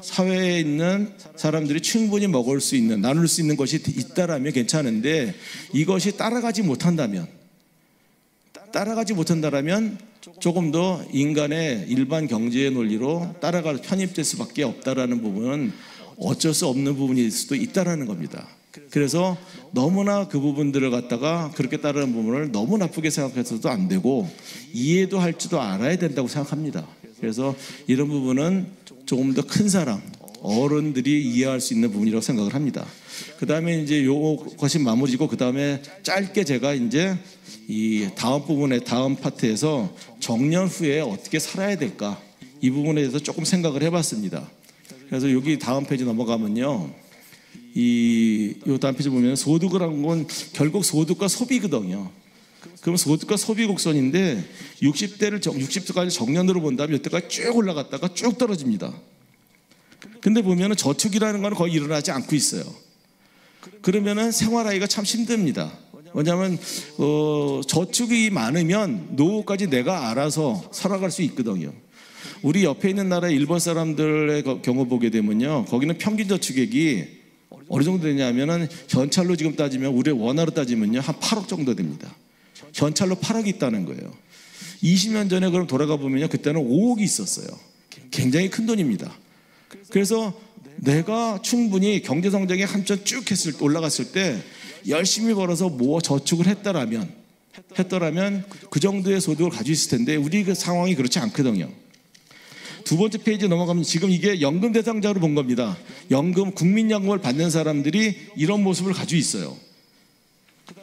사회에 있는 사람들이 충분히 먹을 수 있는, 나눌 수 있는 것이 있다라면 괜찮은데, 이것이 따라가지 못한다면 조금 더 인간의 일반 경제의 논리로 따라갈 편입될 수밖에 없다라는 부분은 어쩔 수 없는 부분일 수도 있다라는 겁니다. 그래서 너무나 그 부분들을 갖다가 그렇게 따르는 부분을 너무 나쁘게 생각해서도 안 되고, 이해도 할 줄도 알아야 된다고 생각합니다. 그래서 이런 부분은 조금 더 큰 사람, 어른들이 이해할 수 있는 부분이라고 생각을 합니다. 그 다음에 이제 요것이 마무리고, 그 다음에 짧게 제가 이제 이 다음 부분에, 다음 파트에서 정년 후에 어떻게 살아야 될까, 이 부분에 대해서 조금 생각을 해봤습니다. 그래서 여기 다음 페이지 넘어가면요, 요 다음 페이지 보면 소득이라는 건 결국 소득과 소비거든요. 그럼 소득과 소비 곡선인데 60세까지 정년으로 본다면 이때까지 쭉 올라갔다가 쭉 떨어집니다. 근데 보면은 저축이라는 건 거의 일어나지 않고 있어요. 그러면은 생활하기가 참 힘듭니다. 왜냐하면 저축이 많으면 노후까지 내가 알아서 살아갈 수 있거든요. 우리 옆에 있는 나라 일본 사람들의 경우 보게 되면요, 거기는 평균 저축액이 어느 정도 되냐면은 현찰로 지금 따지면, 우리 원화로 따지면요 한 8억 정도 됩니다. 현찰로 8억이 있다는 거예요. 20년 전에 그럼 돌아가 보면요, 그때는 5억이 있었어요. 굉장히 큰 돈입니다. 그래서 내가 충분히 경제 성장이 한참 쭉 올라갔을 때 열심히 벌어서 저축을 했더라면 그 정도의 소득을 가지고 있을 텐데, 우리 그 상황이 그렇지 않거든요. 두 번째 페이지 넘어가면 지금 이게 연금 대상자로 본 겁니다. 국민연금을 받는 사람들이 이런 모습을 가지고 있어요.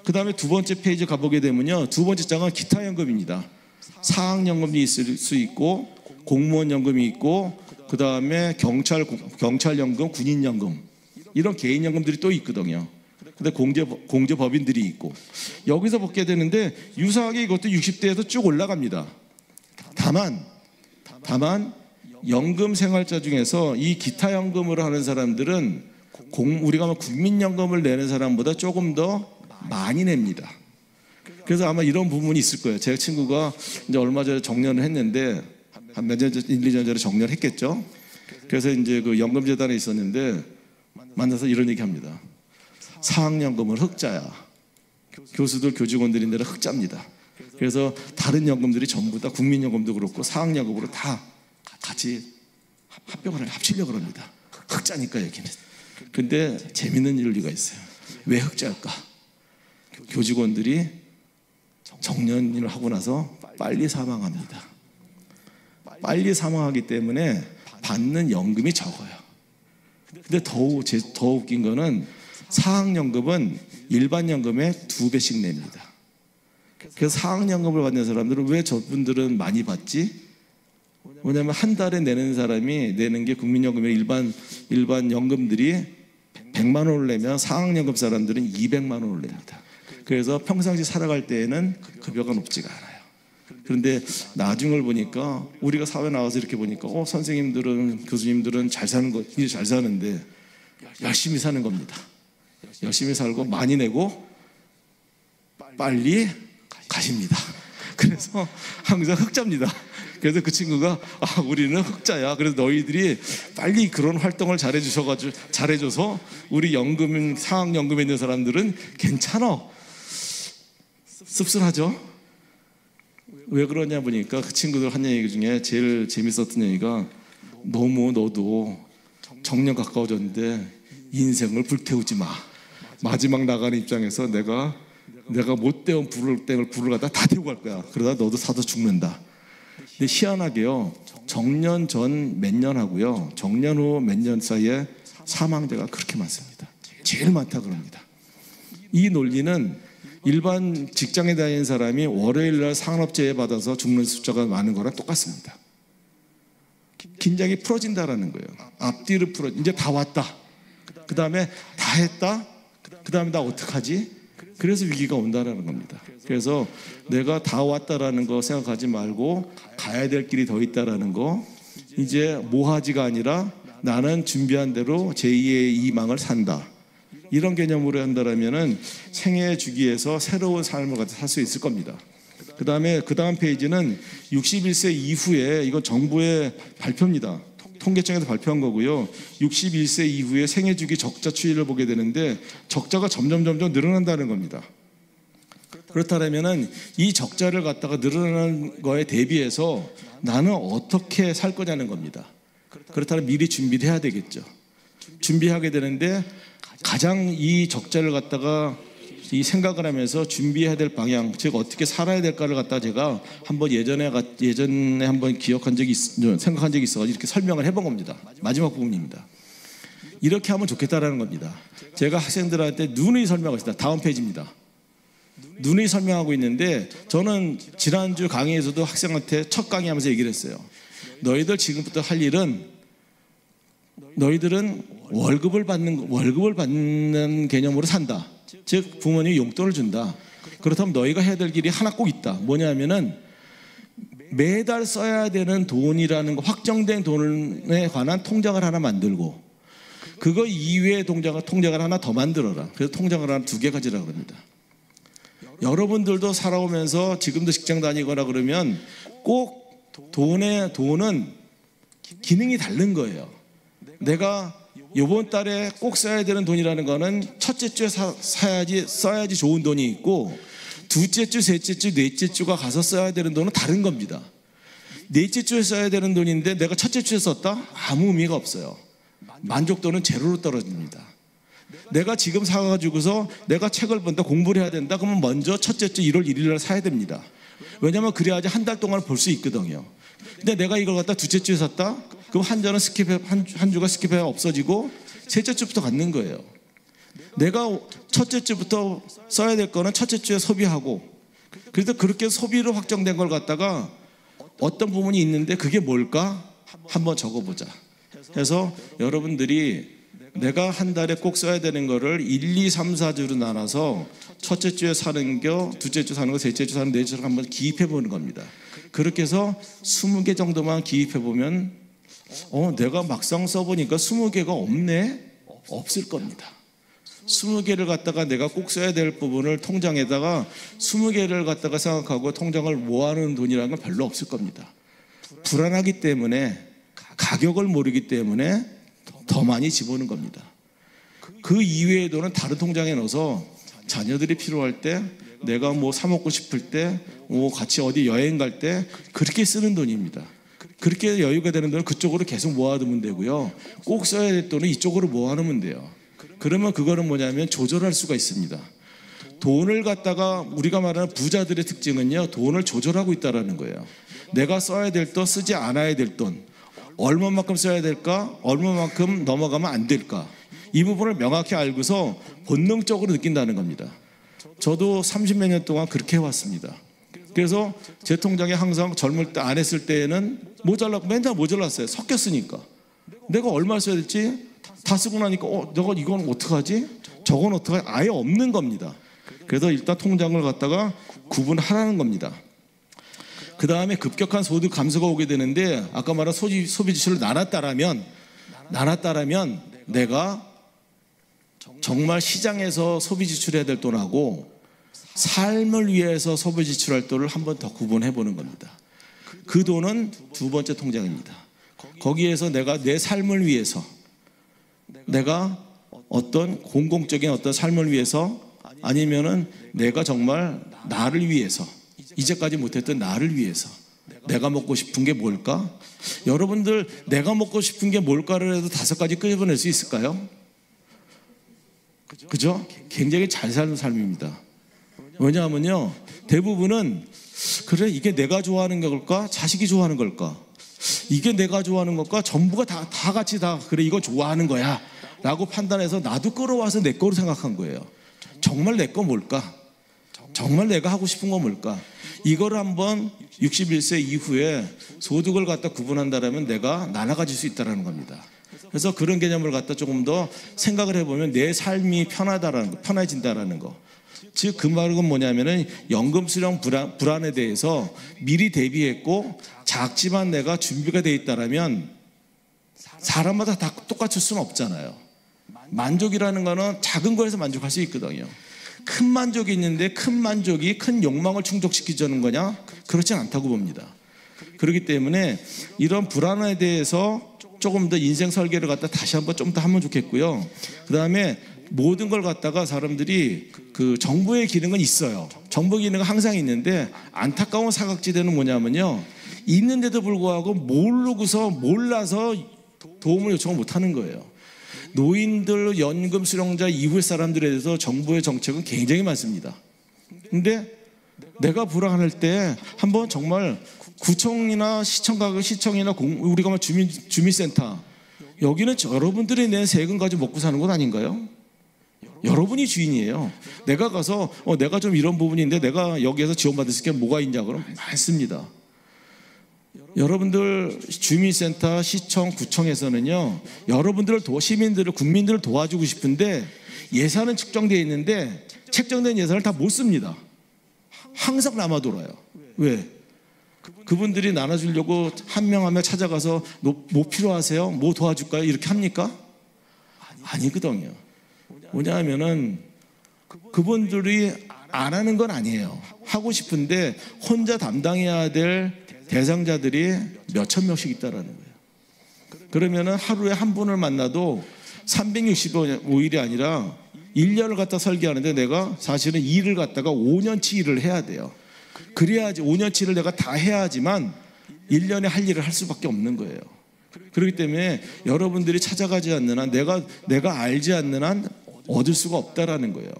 그 다음에 두 번째 페이지 가보게 되면요, 두 번째 장은 기타연금입니다. 사학연금이 있을 수 있고, 공무원연금이 있고, 그 다음에 경찰연금, 군인연금, 이런 개인연금들이 또 있거든요. 근데 공제법인들이 있고, 여기서 보게 되는데 유사하게 이것도 60대에서 쭉 올라갑니다. 다만 연금 생활자 중에서 이 기타연금으로 하는 사람들은 우리가 국민연금을 내는 사람보다 조금 더 많이 냅니다. 그래서 아마 이런 부분이 있을 거예요. 제 친구가 이제 얼마 전에 정년을 했는데, 한 몇 년 전, 1, 2년 전에 정년을 했겠죠. 그래서 이제 그 연금재단에 있었는데 만나서 이런 얘기 합니다. 사학연금은 흑자야. 교수들, 교직원들인데 흑자입니다. 그래서 다른 연금들이 전부 다, 국민연금도 그렇고 사학연금으로 다 같이 합치려고 합니다. 흑자니까 여기는. 근데 재밌는 일리가 있어요. 왜 흑자일까? 교직원들이 정년을 하고 나서 빨리 사망합니다. 빨리 사망하기 때문에 받는 연금이 적어요. 근데 더 웃긴 거는 사학연금은 일반 연금의 2배씩 냅니다. 그래서 사학연금을 받는 사람들은 왜 저분들은 많이 받지? 왜냐하면 한 달에 내는 사람이 내는 게 국민연금의 일반 연금들이 100만 원을 내면 사학연금 사람들은 200만 원을 냅니다. 그래서 평상시 살아갈 때에는 급여가 높지가 않아요. 그런데 나중을 보니까, 우리가 사회 나와서 이렇게 보니까 선생님들은, 교수님들은 잘 사는데 열심히 사는 겁니다. 열심히 살고 많이 내고 빨리 가십니다. 그래서 항상 흑자입니다. 그래서 그 친구가 우리는 흑자야. 그래서 너희들이 빨리 그런 활동을 잘해줘서 우리 사학연금에 있는 사람들은 괜찮아. 씁쓸하죠? 왜 그러냐 보니까 그 친구들 한 얘기 중에 제일 재밌었던 얘기가, 너무 너도 정년 가까워졌는데 인생을 불태우지 마. 마지막 나가는 입장에서 내가 못 태운 불을 갖다 다 태우고 갈 거야. 그러다 너도 사도 죽는다. 근데 희한하게요, 정년 전 몇 년 하고요, 정년 후 몇 년 사이에 사망자가 그렇게 많습니다. 제일 많다 그럽니다. 이 논리는 일반 직장에 다니는 사람이 월요일날 산업재해 받아서 죽는 숫자가 많은 거랑 똑같습니다. 긴장이 풀어진다라는 거예요. 앞뒤로 이제 다 왔다. 그 다음에 다 했다. 그 다음에 나 어떡하지? 그래서 위기가 온다라는 겁니다. 그래서 내가 다 왔다라는 거 생각하지 말고, 가야 될 길이 더 있다라는 거, 이제 모하지가 아니라 나는 준비한 대로 제2의 희망을 산다. 이런 개념으로 한다라면은 생애 주기에서 새로운 삶을 살 수 있을 겁니다. 그 다음 페이지는 61세 이후에, 이거 정부의 발표입니다. 통계청에서 발표한 거고요. 61세 이후에 생애주기 적자 추이를 보게 되는데 적자가 점점 늘어난다는 겁니다. 그렇다면 이 적자를 갖다가 늘어나는 거에 대비해서 나는 어떻게 살 거냐는 겁니다. 그렇다면 미리 준비를 해야 되겠죠. 준비하게 되는데 가장 이 적자를 갖다가 이 생각을 하면서 준비해야 될 방향, 즉 어떻게 살아야 될까를 갖다가 제가 한번 예전에 한번 생각한 적이 있어가지고 이렇게 설명을 해본 겁니다. 마지막 부분입니다. 이렇게 하면 좋겠다라는 겁니다. 제가 학생들한테 누누이 설명했습니다. 다음 페이지입니다. 누누이 설명하고 있는데 저는 지난주 강의에서도 학생한테 첫 강의하면서 얘기를 했어요. 너희들 지금부터 할 일은 너희들은 월급을 받는 개념으로 산다. 즉 부모님이 용돈을 준다. 그렇다면 너희가 해야 될 일이 하나 꼭 있다. 뭐냐면은 매달 써야 되는 돈이라는 거, 확정된 돈에 관한 통장을 하나 만들고 그거 이외의 통장을 하나 더 만들어라. 그래서 통장을 하나 2개 가지라고 합니다. 여러분들도 살아오면서 지금도 직장 다니거나 그러면 꼭 돈은 기능이 다른 거예요. 내가 이번 달에 꼭 써야 되는 돈이라는 거는 첫째 주에 써야지 좋은 돈이 있고 둘째 주, 셋째 주, 넷째 주가 가서 써야 되는 돈은 다른 겁니다. 넷째 주에 써야 되는 돈인데 내가 첫째 주에 썼다? 아무 의미가 없어요. 만족도는 제로로 떨어집니다. 내가 지금 사가지고서 내가 책을 본다, 공부를 해야 된다 그러면 먼저 첫째 주 1월 1일 날 사야 됩니다. 왜냐하면 그래야지 한 달 동안 볼 수 있거든요. 근데 내가 이걸 갖다 둘째 주에 샀다? 그럼 한 주가 스킵해 없어지고 셋째 주부터 갖는 거예요. 내가 첫째 주부터 써야 될 거는 첫째 주에 소비하고 그래서 그렇게 소비로 확정된 걸 갖다가 어떤 부분이 있는데 그게 뭘까? 한번 적어보자. 그래서 여러분들이 내가 한 달에 꼭 써야 되는 거를 1, 2, 3, 4주로 나눠서 첫째 주에 사는 거, 둘째 주 사는 거, 셋째 주 사는 거, 넷째 주 한번 기입해 보는 겁니다. 그렇게 해서 20개 정도만 기입해 보면 내가 막상 써보니까 20개가 없네? 없을 겁니다. 20개를 갖다가 내가 꼭 써야 될 부분을 통장에다가 20개를 갖다가 생각하고 통장을 모아놓은 돈이라는 건 별로 없을 겁니다. 불안하기 때문에 가격을 모르기 때문에 더 많이 집어넣는 겁니다. 그 이외의 돈은 다른 통장에 넣어서 자녀들이 필요할 때 내가 사 먹고 싶을 때 같이 어디 여행 갈 때 그렇게 쓰는 돈입니다. 그렇게 여유가 되는 돈은 그쪽으로 계속 모아두면 되고요. 꼭 써야 될 돈은 이쪽으로 모아놓으면 돼요. 그러면 그거는 뭐냐면 조절할 수가 있습니다. 돈을 갖다가 우리가 말하는 부자들의 특징은요, 돈을 조절하고 있다는 거예요. 내가 써야 될 돈, 쓰지 않아야 될 돈, 얼마만큼 써야 될까, 얼마만큼 넘어가면 안 될까, 이 부분을 명확히 알고서 본능적으로 느낀다는 겁니다. 저도 30몇 년 동안 그렇게 해왔습니다. 그래서 제 통장에 항상 젊을 때 안 했을 때에는 맨날 모자랐어요. 섞였으니까. 내가 얼마 써야 될지 다 쓰고 나니까 내가 이건 어떡하지? 저건 어떡하지? 아예 없는 겁니다. 그래서 일단 통장을 갖다가 구분하라는 겁니다. 그 다음에 급격한 소득 감소가 오게 되는데 아까 말한 소비 지출을 나눴다라면 내가 정말 시장에서 소비 지출해야 될 돈하고 삶을 위해서 소비 지출할 돈을 한 번 더 구분해 보는 겁니다. 그 돈은 2번째 통장입니다. 거기에서 내가 내 삶을 위해서, 내가 어떤 공공적인 어떤 삶을 위해서, 아니면은 내가 정말 나를 위해서, 이제까지 못했던 나를 위해서 내가 먹고 싶은 게 뭘까? 여러분들 내가 먹고 싶은 게 뭘까를 해도 5가지 끄집어낼 수 있을까요? 그죠? 굉장히 잘 사는 삶입니다. 왜냐하면요, 대부분은 그래 이게 내가 좋아하는 걸까? 자식이 좋아하는 걸까? 이게 내가 좋아하는 걸까? 전부가 다 같이 그래 이거 좋아하는 거야 라고 판단해서 나도 끌어와서 내 거로 생각한 거예요. 정말 내 거 뭘까? 정말 내가 하고 싶은 건 뭘까? 이걸 한번 61세 이후에 소득을 갖다 구분한다면 내가 나눠가질 수 있다는 겁니다. 그래서 그런 개념을 갖다 조금 더 생각을 해보면 내 삶이 편해진다는 거. 즉 그 말은 뭐냐면은 연금 수령 불안에 대해서 미리 대비했고 작지만 내가 준비가 돼 있다라면 사람마다 다 똑같을 수는 없잖아요. 만족이라는 거는 작은 거에서 만족할 수 있거든요. 큰 만족이 있는데 큰 만족이 큰 욕망을 충족시키자는 거냐? 그렇진 않다고 봅니다. 그렇기 때문에 이런 불안에 대해서 조금 더 인생 설계를 갖다 다시 한번 좀 더 하면 좋겠고요. 그 다음에 모든 걸 갖다가 사람들이 그 정부의 기능은 있어요. 정부 기능은 항상 있는데 안타까운 사각지대는 뭐냐면요. 있는데도 불구하고 몰라서 도움을 요청을 못하는 거예요. 노인들, 연금 수령자 이후의 사람들에 대해서 정부의 정책은 굉장히 많습니다. 근데 내가 불안할 때 한번 정말 구청이나 시청이나 우리가 말 주민센터, 여기는 여러분들이 낸 세금 가지고 먹고 사는 것 아닌가요? 여러분이 주인이에요. 내가 가서 내가 좀 이런 부분인데 내가 여기에서 지원받을 수 있게 뭐가 있냐 그러면 많습니다. 여러분들 주민센터, 시청, 구청에서는요, 여러분들을 시민들을, 국민들을 도와주고 싶은데 예산은 측정되어 있는데 책정된 예산을 다 못 씁니다. 항상 남아 돌아요. 왜? 그분들이 나눠주려고 한 명 한 명 찾아가서 뭐 필요하세요? 뭐 도와줄까요? 이렇게 합니까? 아니거든요. 뭐냐면은 그분들이 안 하는 건 아니에요. 하고 싶은데 혼자 담당해야 될 대상자들이 몇천 명씩 있다라는 거예요. 그러면은 하루에 한 분을 만나도 365일이 아니라 1년을 갖다 설계하는데 내가 사실은 일을 갖다가 5년치 일을 해야 돼요. 그래야지 5년치를 내가 다 해야지만 1년에 할 일을 할 수밖에 없는 거예요. 그렇기 때문에 여러분들이 찾아가지 않는 한 내가 알지 않는 한 얻을 수가 없다라는 거예요.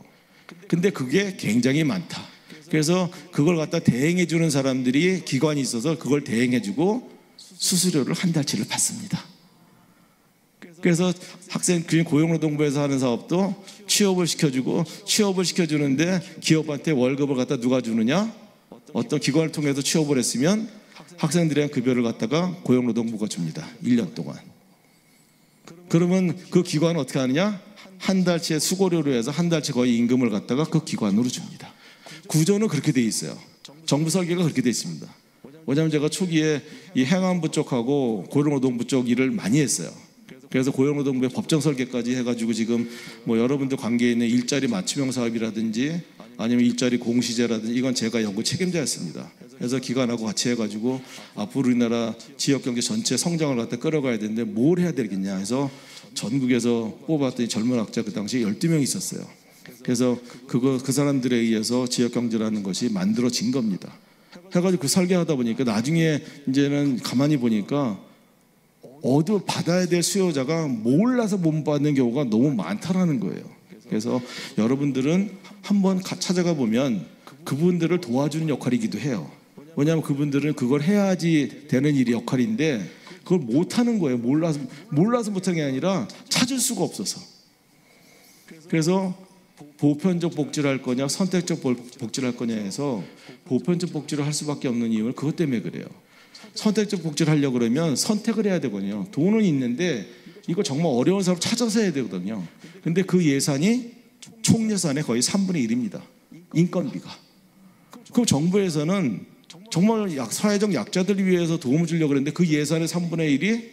근데 그게 굉장히 많다. 그래서 그걸 갖다 대행해 주는 사람들이 기관이 있어서 그걸 대행해 주고 수수료를 한 달치를 받습니다. 그래서 학생 고용노동부에서 하는 사업도 취업을 시켜주는데 기업한테 월급을 갖다 누가 주느냐? 어떤 기관을 통해서 취업을 했으면 학생들의 급여를 갖다가 고용노동부가 줍니다. 1년 동안. 그러면 그 기관은 어떻게 하느냐? 한 달치의 수고료로 해서 한 달치 거의 임금을 갖다가 그 기관으로 줍니다. 구조는 그렇게 돼 있어요. 정부 설계가 그렇게 돼 있습니다. 왜냐하면 제가 초기에 이 행안부 쪽하고 고용노동부 쪽 일을 많이 했어요. 그래서 고용노동부의 법정 설계까지 해가지고 지금 뭐 여러분들 관계에 있는 일자리 맞춤형 사업이라든지 아니면 일자리 공시제라든지 이건 제가 연구 책임자였습니다. 그래서 기관하고 같이 해가지고 앞으로 우리나라 지역경제 전체 성장을 갖다 끌어가야 되는데 뭘 해야 되겠냐 해서 전국에서 뽑았더니 젊은 학자 그 당시에 12명 있었어요. 그래서 그 사람들에 의해서 지역경제라는 것이 만들어진 겁니다. 해가지고 그 설계하다 보니까 나중에 이제는 가만히 보니까 받아야 될 수요자가 몰라서 못 받는 경우가 너무 많다라는 거예요. 그래서 여러분들은 한번 찾아가 보면 그분들을 도와주는 역할이기도 해요. 왜냐하면 그분들은 그걸 해야지 되는 일이 역할인데 그걸 못하는 거예요. 몰라서 못하는 게 아니라 찾을 수가 없어서. 그래서 보편적 복지를 할 거냐 선택적 복지를 할 거냐 해서 보편적 복지를 할 수밖에 없는 이유는 그것 때문에 그래요. 선택적 복지를 하려고 그러면 선택을 해야 되거든요. 돈은 있는데 이거 정말 어려운 사람 찾아서 해야 되거든요. 근데 그 예산이 총 예산의 거의 3분의 1입니다. 인건비가. 그럼 정부에서는 정말 사회적 약자들을 위해서 도움을 주려고 그랬는데 그 예산의 3분의 1이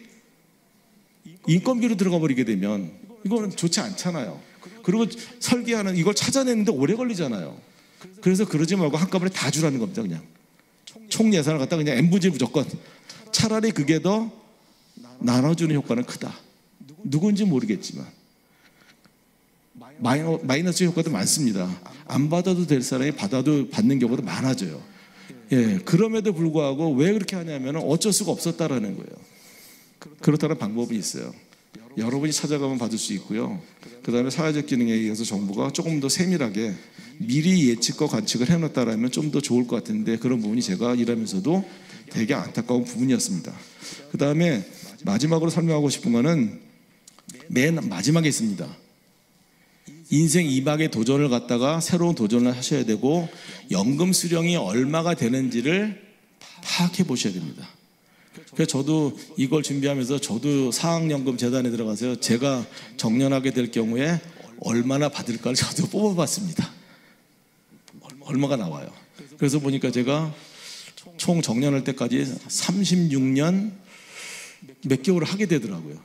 인건비로 들어가 버리게 되면 이거는 좋지 않잖아요. 그리고 설계하는 이걸 찾아내는데 오래 걸리잖아요. 그래서 그러지 말고 한꺼번에 다 주라는 겁니다. 그냥 총 예산을 갖다 그냥 N분의 무조건. 차라리 그게 더 나눠주는 효과는 크다. 누군지 모르겠지만 마이너스 효과도 많습니다. 안 받아도 될 사람이 받는 경우도 많아져요. 예, 그럼에도 불구하고 왜 그렇게 하냐면 어쩔 수가 없었다라는 거예요. 그렇다는 방법이 있어요. 여러분이 찾아가면 받을 수 있고요. 그 다음에 사회적 기능에 의해서 정부가 조금 더 세밀하게 미리 예측과 관측을 해놨다라면 좀 더 좋을 것 같은데 그런 부분이 제가 일하면서도 되게 안타까운 부분이었습니다. 그 다음에 마지막으로 설명하고 싶은 거는 맨 마지막에 있습니다. 인생 2막의 도전을 갖다가 새로운 도전을 하셔야 되고 연금 수령이 얼마가 되는지를 파악해 보셔야 됩니다. 그래서 저도 이걸 준비하면서 저도 사학연금 재단에 들어가서 제가 정년하게 될 경우에 얼마나 받을까를 저도 뽑아봤습니다. 얼마가 나와요. 그래서 보니까 제가 총 정년할 때까지 36년 몇 개월을 하게 되더라고요.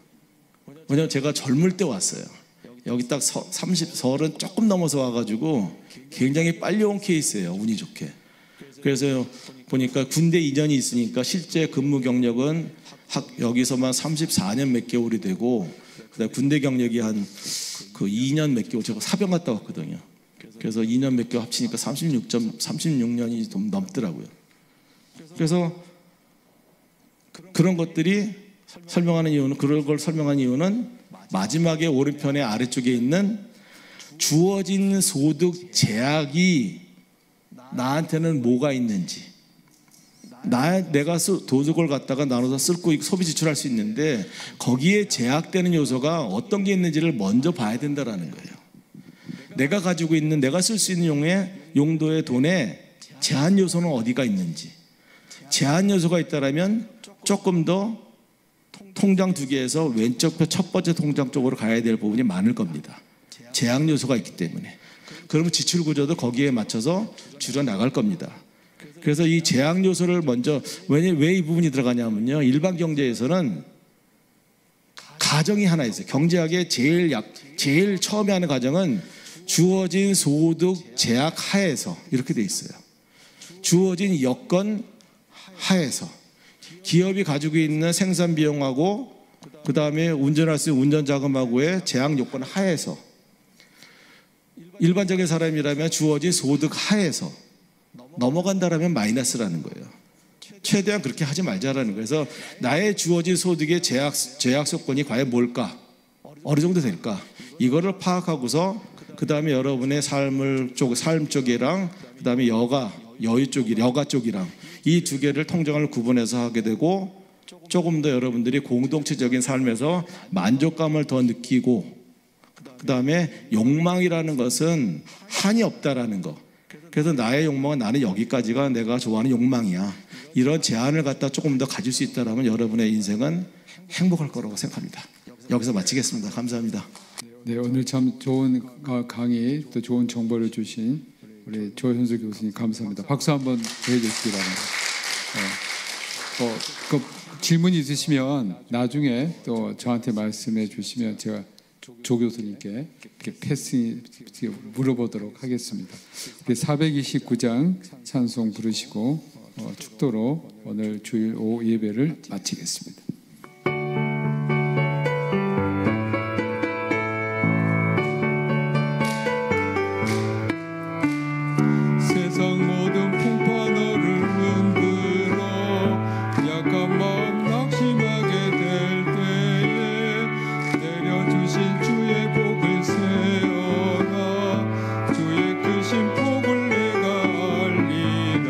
왜냐하면 제가 젊을 때 왔어요. 여기 딱 30 조금 넘어서 와가지고 굉장히 빨리 온 케이스예요. 운이 좋게. 그래서 보니까 군대 이전이 있으니까 실제 근무 경력은 여기서만 34년 몇 개월이 되고 그다음에 군대 경력이 한 그 2년 몇 개월, 제가 사병 갔다 왔거든요. 그래서 2년 몇 개월 합치니까 36년이 좀 넘더라고요. 그래서 그런 것들이 설명하는 이유는, 그런 걸 설명한 이유는 마지막에 오른편의 아래쪽에 있는 주어진 소득 제약이 나한테는 뭐가 있는지, 내가 도둑을 갖다가 나눠서 쓸고 소비 지출할 수 있는데 거기에 제약되는 요소가 어떤 게 있는지를 먼저 봐야 된다라는 거예요. 내가 가지고 있는, 내가 쓸 수 있는 용도의 돈에 제한 요소는 어디가 있는지, 제한 요소가 있다라면 조금 더 통장 두 개에서 왼쪽 표 첫 번째 통장 쪽으로 가야 될 부분이 많을 겁니다. 제약 요소가 있기 때문에. 그러면 지출 구조도 거기에 맞춰서 줄여 나갈 겁니다. 그래서 이 제약 요소를 먼저, 왜 이 부분이 들어가냐면요, 일반 경제에서는 가정이 하나 있어요. 경제학의 제일 처음에 하는 가정은 주어진 소득 제약 하에서 이렇게 돼 있어요. 주어진 여건 하에서 기업이 가지고 있는 생산 비용하고 그 다음에 운전할 수 있는 운전 자금하고의 제약 요건 하에서, 일반적인 사람이라면 주어진 소득 하에서 넘어간다라면 마이너스라는 거예요. 최대한 그렇게 하지 말자라는 거예요. 그래서 나의 주어진 소득의 제약 조건이 과연 뭘까? 어느 정도 될까? 이거를 파악하고서 그 다음에 여러분의 삶 쪽이랑 그 다음에 여가 쪽이랑 이 두 개를 통장을 구분해서 하게 되고, 조금 더 여러분들이 공동체적인 삶에서 만족감을 더 느끼고, 그 다음에 욕망이라는 것은 한이 없다라는 거. 그래서 나의 욕망은 나는 여기까지가 내가 좋아하는 욕망이야. 이런 제한을 갖다 조금 더 가질 수 있다라면 여러분의 인생은 행복할 거라고 생각합니다. 여기서 마치겠습니다. 감사합니다. 네, 오늘 참 좋은 강의, 또 좋은 정보를 주신 우리 조현수 교수님 감사합니다. 박수 한번 보여주시기 바랍니다. 질문이 있으시면 나중에 또 저한테 말씀해 주시면 제가 조 교수님께 패스 물어보도록 하겠습니다. 429장 찬송 부르시고 축도로 오늘 주일 오후 예배를 마치겠습니다. 세상 모든 풍파 너를 흔들어 약한 마음 낙심하게 될 때에 내려주신 주의 복을 세어라. 주의 크신 복을 내가 알리라.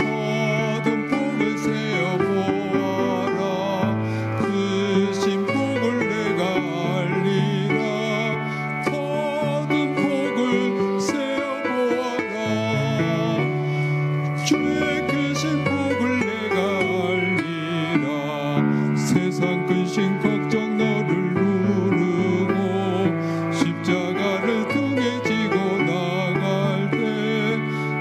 모든 복을 세어 보아라. 크신 복을 내가 알리라. 모든 복을 세어 보아라. 주의 크신 복을 내가 알리라. 세상 근심 걱정 너를 누르고 십자가를 등에 지고 나갈 때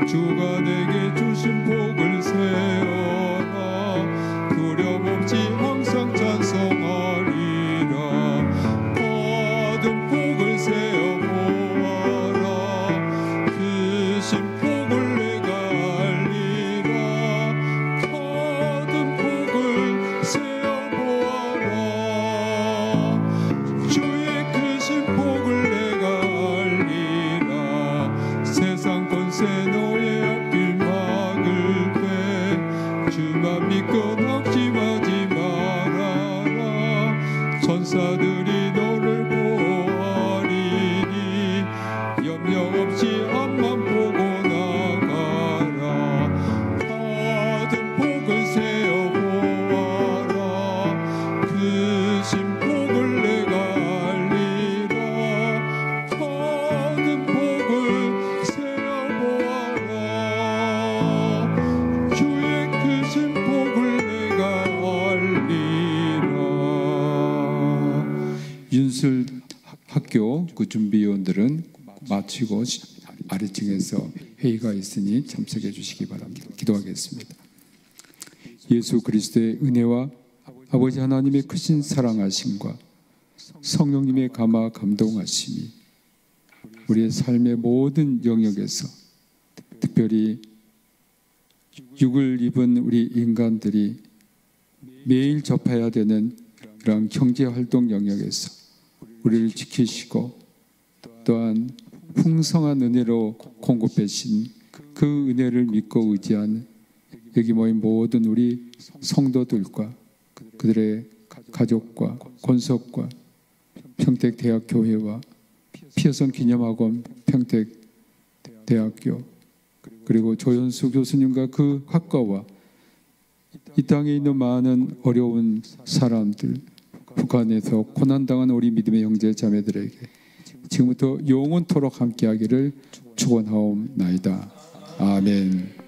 주가 내게 주신 복을 세어라. 두려움 없이 항상 찬송하리라. 모든 복을 세어 보아라. 크신 복을 내가 알리라. 모든 복을 세어 보아라. 주의 크신 복을 내가 알리라. 세상 권세 너의 앞길 막을 때 주만 믿고 낙심하지 말아라. 천사들이 너를 보호하리니 염려 없이 앞만 보고 나가라. 모든 복을 세어 보아라. 크신 복을 내가 알리라. 모든 복을 세어 보아라. 주의 크신 복을 내가 알리라. 윤술 학교 그 준비위원들은 마치고 아래층에서 회의가 있으니 참석해 주시기 바랍니다. 기도하겠습니다. 예수 그리스도의 은혜와 아버지 하나님의 크신 사랑하심과 성령님의 감화 감동하심이 우리의 삶의 모든 영역에서, 특별히 육을 입은 우리 인간들이 매일 접해야 되는 그런 경제활동 영역에서 우리를 지키시고 또한 풍성한 은혜로 공급하신 그 은혜를 믿고 의지한 여기 모인 모든 우리 성도들과 그들의 가족과 권속과 평택대학교회와 피어선 기념학원 평택대학교 그리고 조현수 교수님과 그 학과와 이 땅에 있는 많은 어려운 사람들 북한에서 고난당한 우리 믿음의 형제 자매들에게 지금부터 영원토록 함께하기를 축원하옵나이다. 아멘.